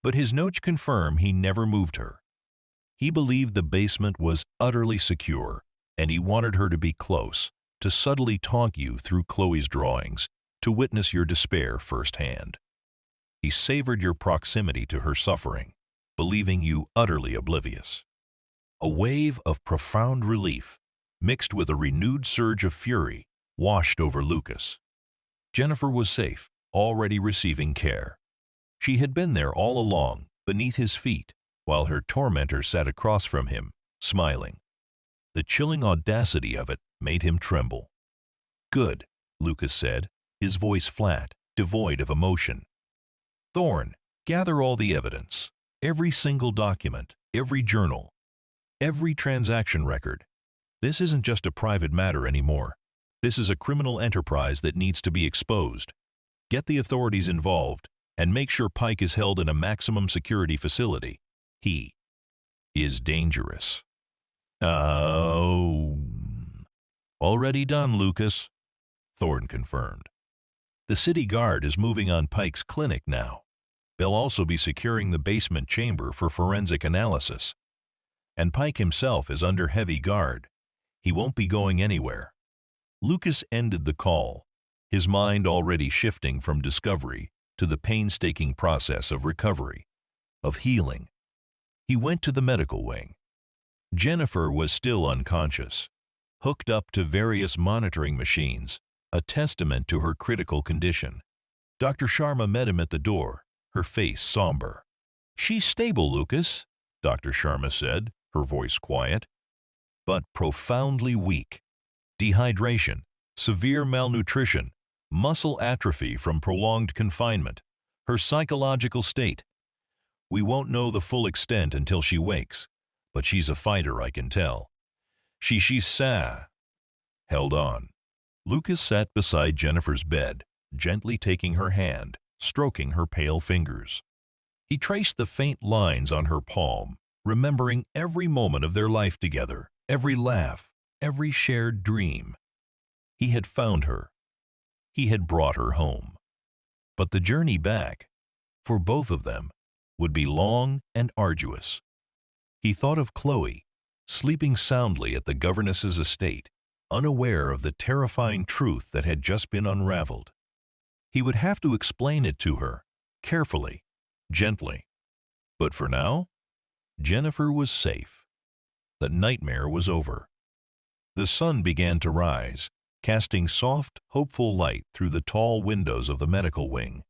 But his notes confirm he never moved her. He believed the basement was utterly secure, and he wanted her to be close, to subtly taunt you through Chloe's drawings, to witness your despair firsthand. He savored your proximity to her suffering, believing you utterly oblivious. A wave of profound relief, mixed with a renewed surge of fury, washed over Lucas. Jennifer was safe, already receiving care. She had been there all along, beneath his feet, while her tormentor sat across from him, smiling. The chilling audacity of it made him tremble. Good, Lucas said, his voice flat, devoid of emotion. Thorne, gather all the evidence, every single document, every journal, every transaction record. This isn't just a private matter anymore. This is a criminal enterprise that needs to be exposed. Get the authorities involved, and make sure Pike is held in a maximum security facility. He is dangerous. Oh. Already done, Lucas, Thorne confirmed. The city guard is moving on Pike's clinic now. They'll also be securing the basement chamber for forensic analysis. And Pike himself is under heavy guard. He won't be going anywhere. Lucas ended the call, his mind already shifting from discovery to the painstaking process of recovery, of healing. He went to the medical wing. Jennifer was still unconscious, hooked up to various monitoring machines, a testament to her critical condition. Dr. Sharma met him at the door, her face somber. "She's stable, Lucas," Dr. Sharma said, her voice quiet, "but profoundly weak. Dehydration, severe malnutrition, muscle atrophy from prolonged confinement, her psychological state. We won't know the full extent until she wakes, but she's a fighter, I can tell. She's held on." Lucas sat beside Jennifer's bed, gently taking her hand, stroking her pale fingers. He traced the faint lines on her palm, remembering every moment of their life together, every laugh, every shared dream. He had found her. He had brought her home. But the journey back, for both of them, would be long and arduous. He thought of Chloe, sleeping soundly at the governess's estate, unaware of the terrifying truth that had just been unraveled. He would have to explain it to her, carefully, gently. But for now, Jennifer was safe. The nightmare was over. The sun began to rise, casting soft, hopeful light through the tall windows of the medical wing.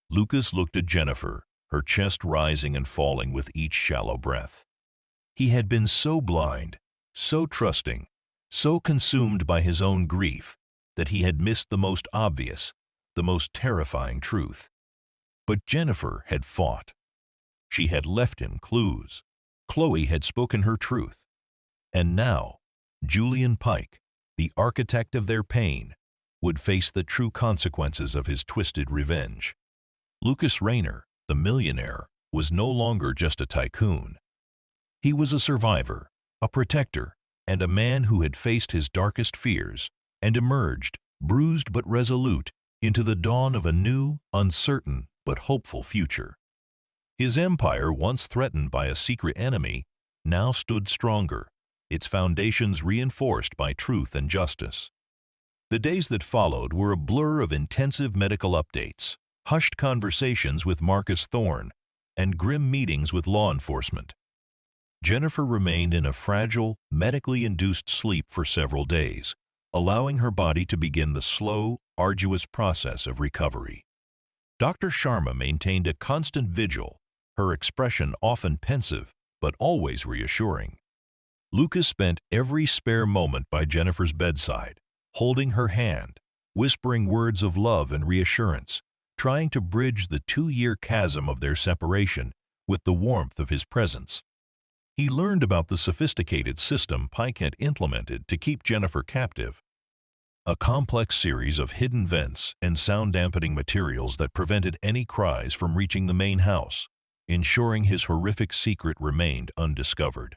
Lucas looked at Jennifer, her chest rising and falling with each shallow breath. He had been so blind, so trusting, so consumed by his own grief, that he had missed the most obvious, the most terrifying truth. But Jennifer had fought. She had left him clues. Chloe had spoken her truth. And now, Julian Pike, the architect of their pain, would face the true consequences of his twisted revenge. Lucas Raynor, the millionaire, was no longer just a tycoon. He was a survivor, a protector, and a man who had faced his darkest fears and emerged, bruised but resolute, into the dawn of a new, uncertain but hopeful future. His empire, once threatened by a secret enemy, now stood stronger, its foundations reinforced by truth and justice. The days that followed were a blur of intensive medical updates, hushed conversations with Marcus Thorne, and grim meetings with law enforcement. Jennifer remained in a fragile, medically induced sleep for several days, allowing her body to begin the slow, arduous process of recovery. Dr. Sharma maintained a constant vigil, her expression often pensive, but always reassuring. Lucas spent every spare moment by Jennifer's bedside, holding her hand, whispering words of love and reassurance, trying to bridge the 2-year chasm of their separation with the warmth of his presence. He learned about the sophisticated system Pike had implemented to keep Jennifer captive, a complex series of hidden vents and sound-dampening materials that prevented any cries from reaching the main house, ensuring his horrific secret remained undiscovered.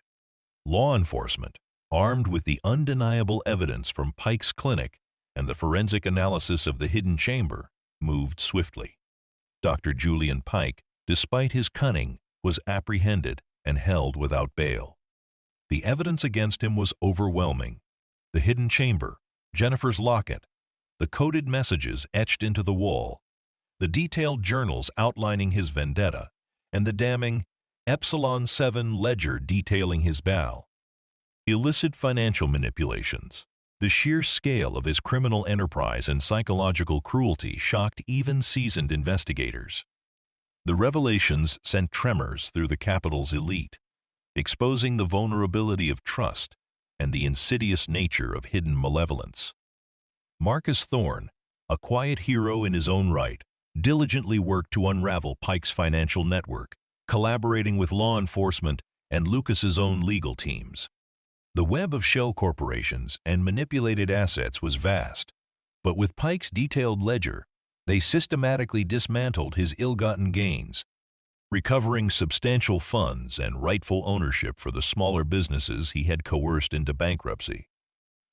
Law enforcement, armed with the undeniable evidence from Pike's clinic and the forensic analysis of the hidden chamber, moved swiftly. Dr. Julian Pike, despite his cunning, was apprehended and held without bail. The evidence against him was overwhelming. The hidden chamber, Jennifer's locket, the coded messages etched into the wall, the detailed journals outlining his vendetta, and the damning Epsilon 7 ledger detailing his bal. Illicit financial manipulations. The sheer scale of his criminal enterprise and psychological cruelty shocked even seasoned investigators. The revelations sent tremors through the capital's elite, exposing the vulnerability of trust and the insidious nature of hidden malevolence. Marcus Thorne, a quiet hero in his own right, diligently worked to unravel Pike's financial network, collaborating with law enforcement and Lucas's own legal teams. The web of shell corporations and manipulated assets was vast, but with Pike's detailed ledger, they systematically dismantled his ill-gotten gains, recovering substantial funds and rightful ownership for the smaller businesses he had coerced into bankruptcy.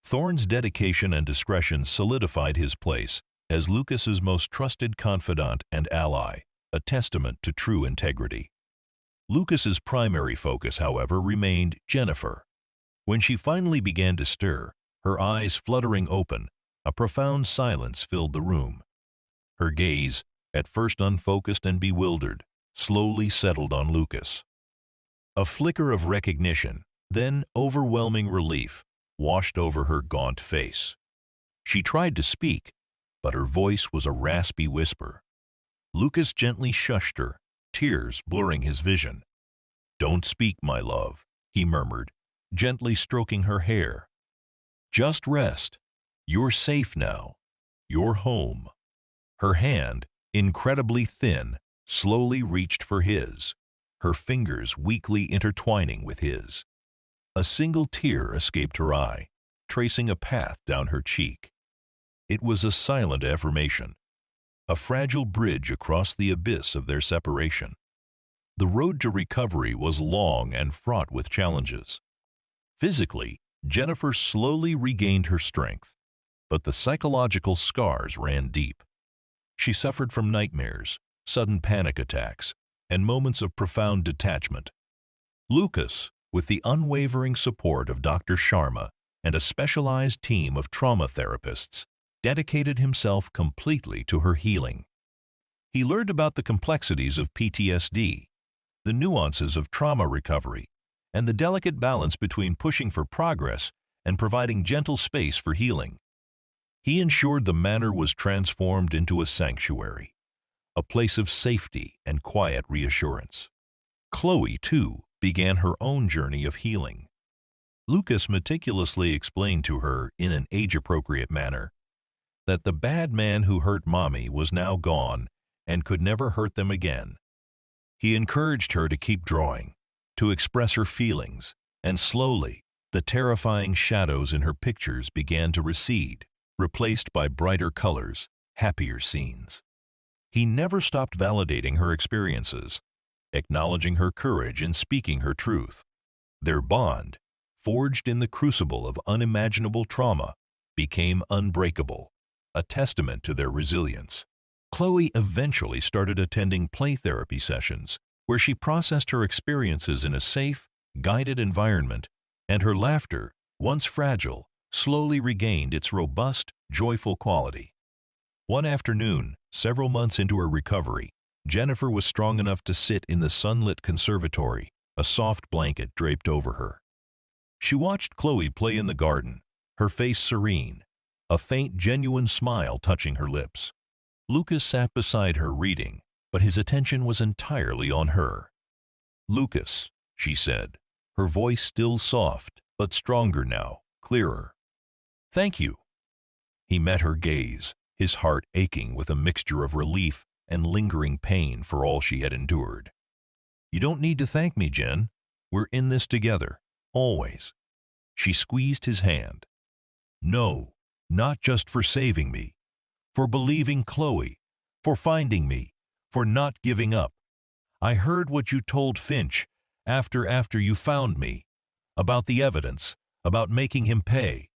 Thorne's dedication and discretion solidified his place as Lucas's most trusted confidant and ally, a testament to true integrity. Lucas's primary focus, however, remained Jennifer. When she finally began to stir, her eyes fluttering open, a profound silence filled the room. Her gaze, at first unfocused and bewildered, slowly settled on Lucas. A flicker of recognition, then overwhelming relief, washed over her gaunt face. She tried to speak, but her voice was a raspy whisper. Lucas gently shushed her, tears blurring his vision. "Don't speak, my love," he murmured, gently stroking her hair. "Just rest. You're safe now. You're home." Her hand, incredibly thin, slowly reached for his, her fingers weakly intertwining with his. A single tear escaped her eye, tracing a path down her cheek. It was a silent affirmation, a fragile bridge across the abyss of their separation. The road to recovery was long and fraught with challenges. Physically, Jennifer slowly regained her strength, but the psychological scars ran deep. She suffered from nightmares, sudden panic attacks, and moments of profound detachment. Lucas, with the unwavering support of Dr. Sharma and a specialized team of trauma therapists, dedicated himself completely to her healing. He learned about the complexities of PTSD, the nuances of trauma recovery, and the delicate balance between pushing for progress and providing gentle space for healing. He ensured the manor was transformed into a sanctuary, a place of safety and quiet reassurance. Chloe, too, began her own journey of healing. Lucas meticulously explained to her, in an age-appropriate manner, that the bad man who hurt Mommy was now gone and could never hurt them again. He encouraged her to keep drawing, to express her feelings, and slowly, the terrifying shadows in her pictures began to recede, replaced by brighter colors, happier scenes. He never stopped validating her experiences, acknowledging her courage in speaking her truth. Their bond, forged in the crucible of unimaginable trauma, became unbreakable, a testament to their resilience. Chloe eventually started attending play therapy sessions, where she processed her experiences in a safe, guided environment, and her laughter, once fragile, slowly regained its robust, joyful quality. One afternoon, several months into her recovery, Jennifer was strong enough to sit in the sunlit conservatory, a soft blanket draped over her. She watched Chloe play in the garden, her face serene, a faint, genuine smile touching her lips. Lucas sat beside her reading, but his attention was entirely on her. "Lucas," she said, her voice still soft, but stronger now, clearer. "Thank you." He met her gaze, his heart aching with a mixture of relief and lingering pain for all she had endured. "You don't need to thank me, Jen. We're in this together, always." She squeezed his hand. "No, not just for saving me, for believing Chloe, for finding me, for not giving up. I heard what you told Finch after you found me, about the evidence, about making him pay."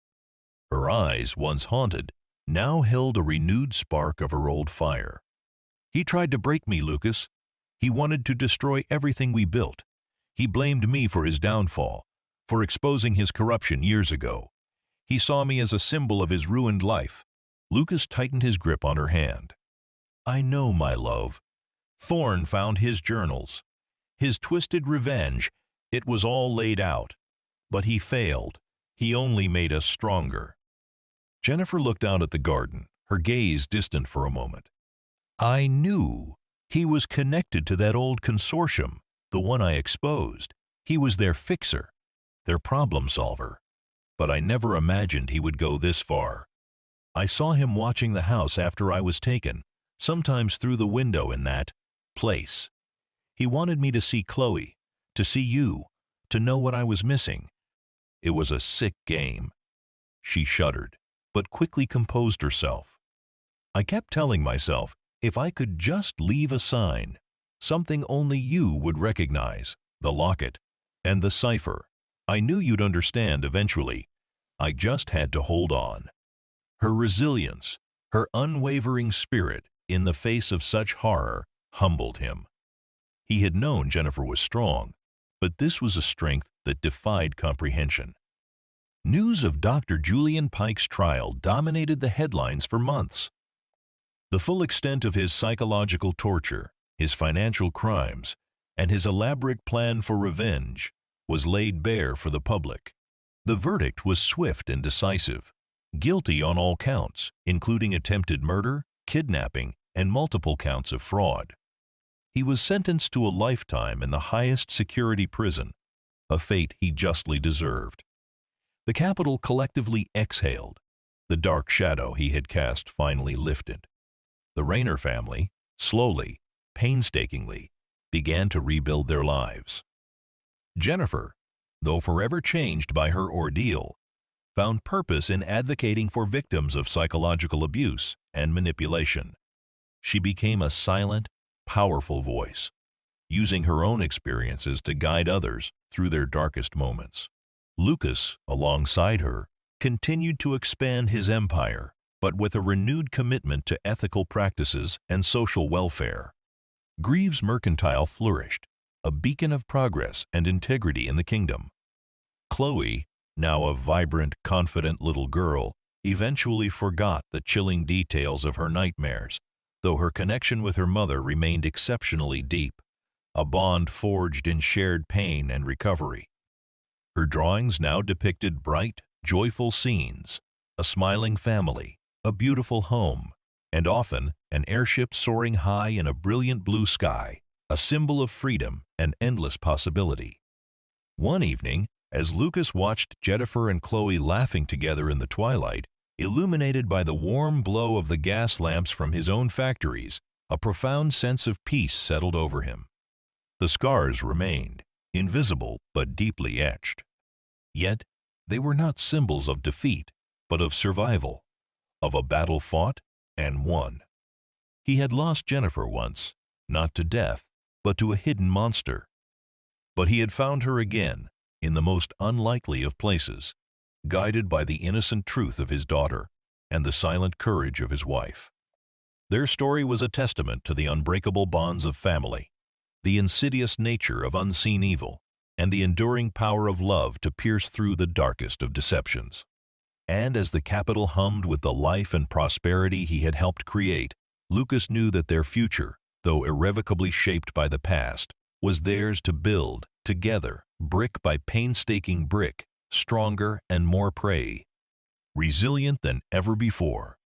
Her eyes, once haunted, now held a renewed spark of her old fire. "He tried to break me, Lucas. He wanted to destroy everything we built. He blamed me for his downfall, for exposing his corruption years ago. He saw me as a symbol of his ruined life." Lucas tightened his grip on her hand. "I know, my love. Thorne found his journals. His twisted revenge, it was all laid out. But he failed. He only made us stronger." Jennifer looked out at the garden, her gaze distant for a moment. "I knew he was connected to that old consortium, the one I exposed. He was their fixer, their problem solver. But I never imagined he would go this far. I saw him watching the house after I was taken, sometimes through the window in that place. He wanted me to see Chloe, to see you, to know what I was missing. It was a sick game." She shuddered, but quickly composed herself. "I kept telling myself, if I could just leave a sign, something only you would recognize, the locket, and the cipher. I knew you'd understand eventually. I just had to hold on. Her resilience, her unwavering spirit in the face of such horror humbled him. He had known Jennifer was strong, but this was a strength that defied comprehension. News of Dr. Julian Pike's trial dominated the headlines for months. The full extent of his psychological torture, his financial crimes, and his elaborate plan for revenge was laid bare for the public. The verdict was swift and decisive. Guilty on all counts, including attempted murder, kidnapping, and multiple counts of fraud. He was sentenced to a lifetime in the highest security prison, a fate he justly deserved. The capital collectively exhaled. The dark shadow he had cast finally lifted. The Raynor family, slowly, painstakingly, began to rebuild their lives. Jennifer, though forever changed by her ordeal, found purpose in advocating for victims of psychological abuse and manipulation. She became a silent, powerful voice, using her own experiences to guide others through their darkest moments. Lucas, alongside her, continued to expand his empire, but with a renewed commitment to ethical practices and social welfare. Greaves Mercantile flourished, a beacon of progress and integrity in the kingdom. Chloe, now a vibrant, confident little girl, eventually forgot the chilling details of her nightmares, though her connection with her mother remained exceptionally deep, a bond forged in shared pain and recovery. Her drawings now depicted bright, joyful scenes, a smiling family, a beautiful home, and often an airship soaring high in a brilliant blue sky, a symbol of freedom and endless possibility. One evening, as Lucas watched Jennifer and Chloe laughing together in the twilight, illuminated by the warm glow of the gas lamps from his own factories, a profound sense of peace settled over him. The scars remained, invisible but deeply etched. Yet, they were not symbols of defeat, but of survival, of a battle fought and won. He had lost Jennifer once, not to death, but to a hidden monster. But he had found her again, in the most unlikely of places, guided by the innocent truth of his daughter and the silent courage of his wife. Their story was a testament to the unbreakable bonds of family, the insidious nature of unseen evil, and the enduring power of love to pierce through the darkest of deceptions. And as the capital hummed with the life and prosperity he had helped create, Lucas knew that their future, though irrevocably shaped by the past, was theirs to build, together, brick by painstaking brick, stronger and more prey, resilient than ever before.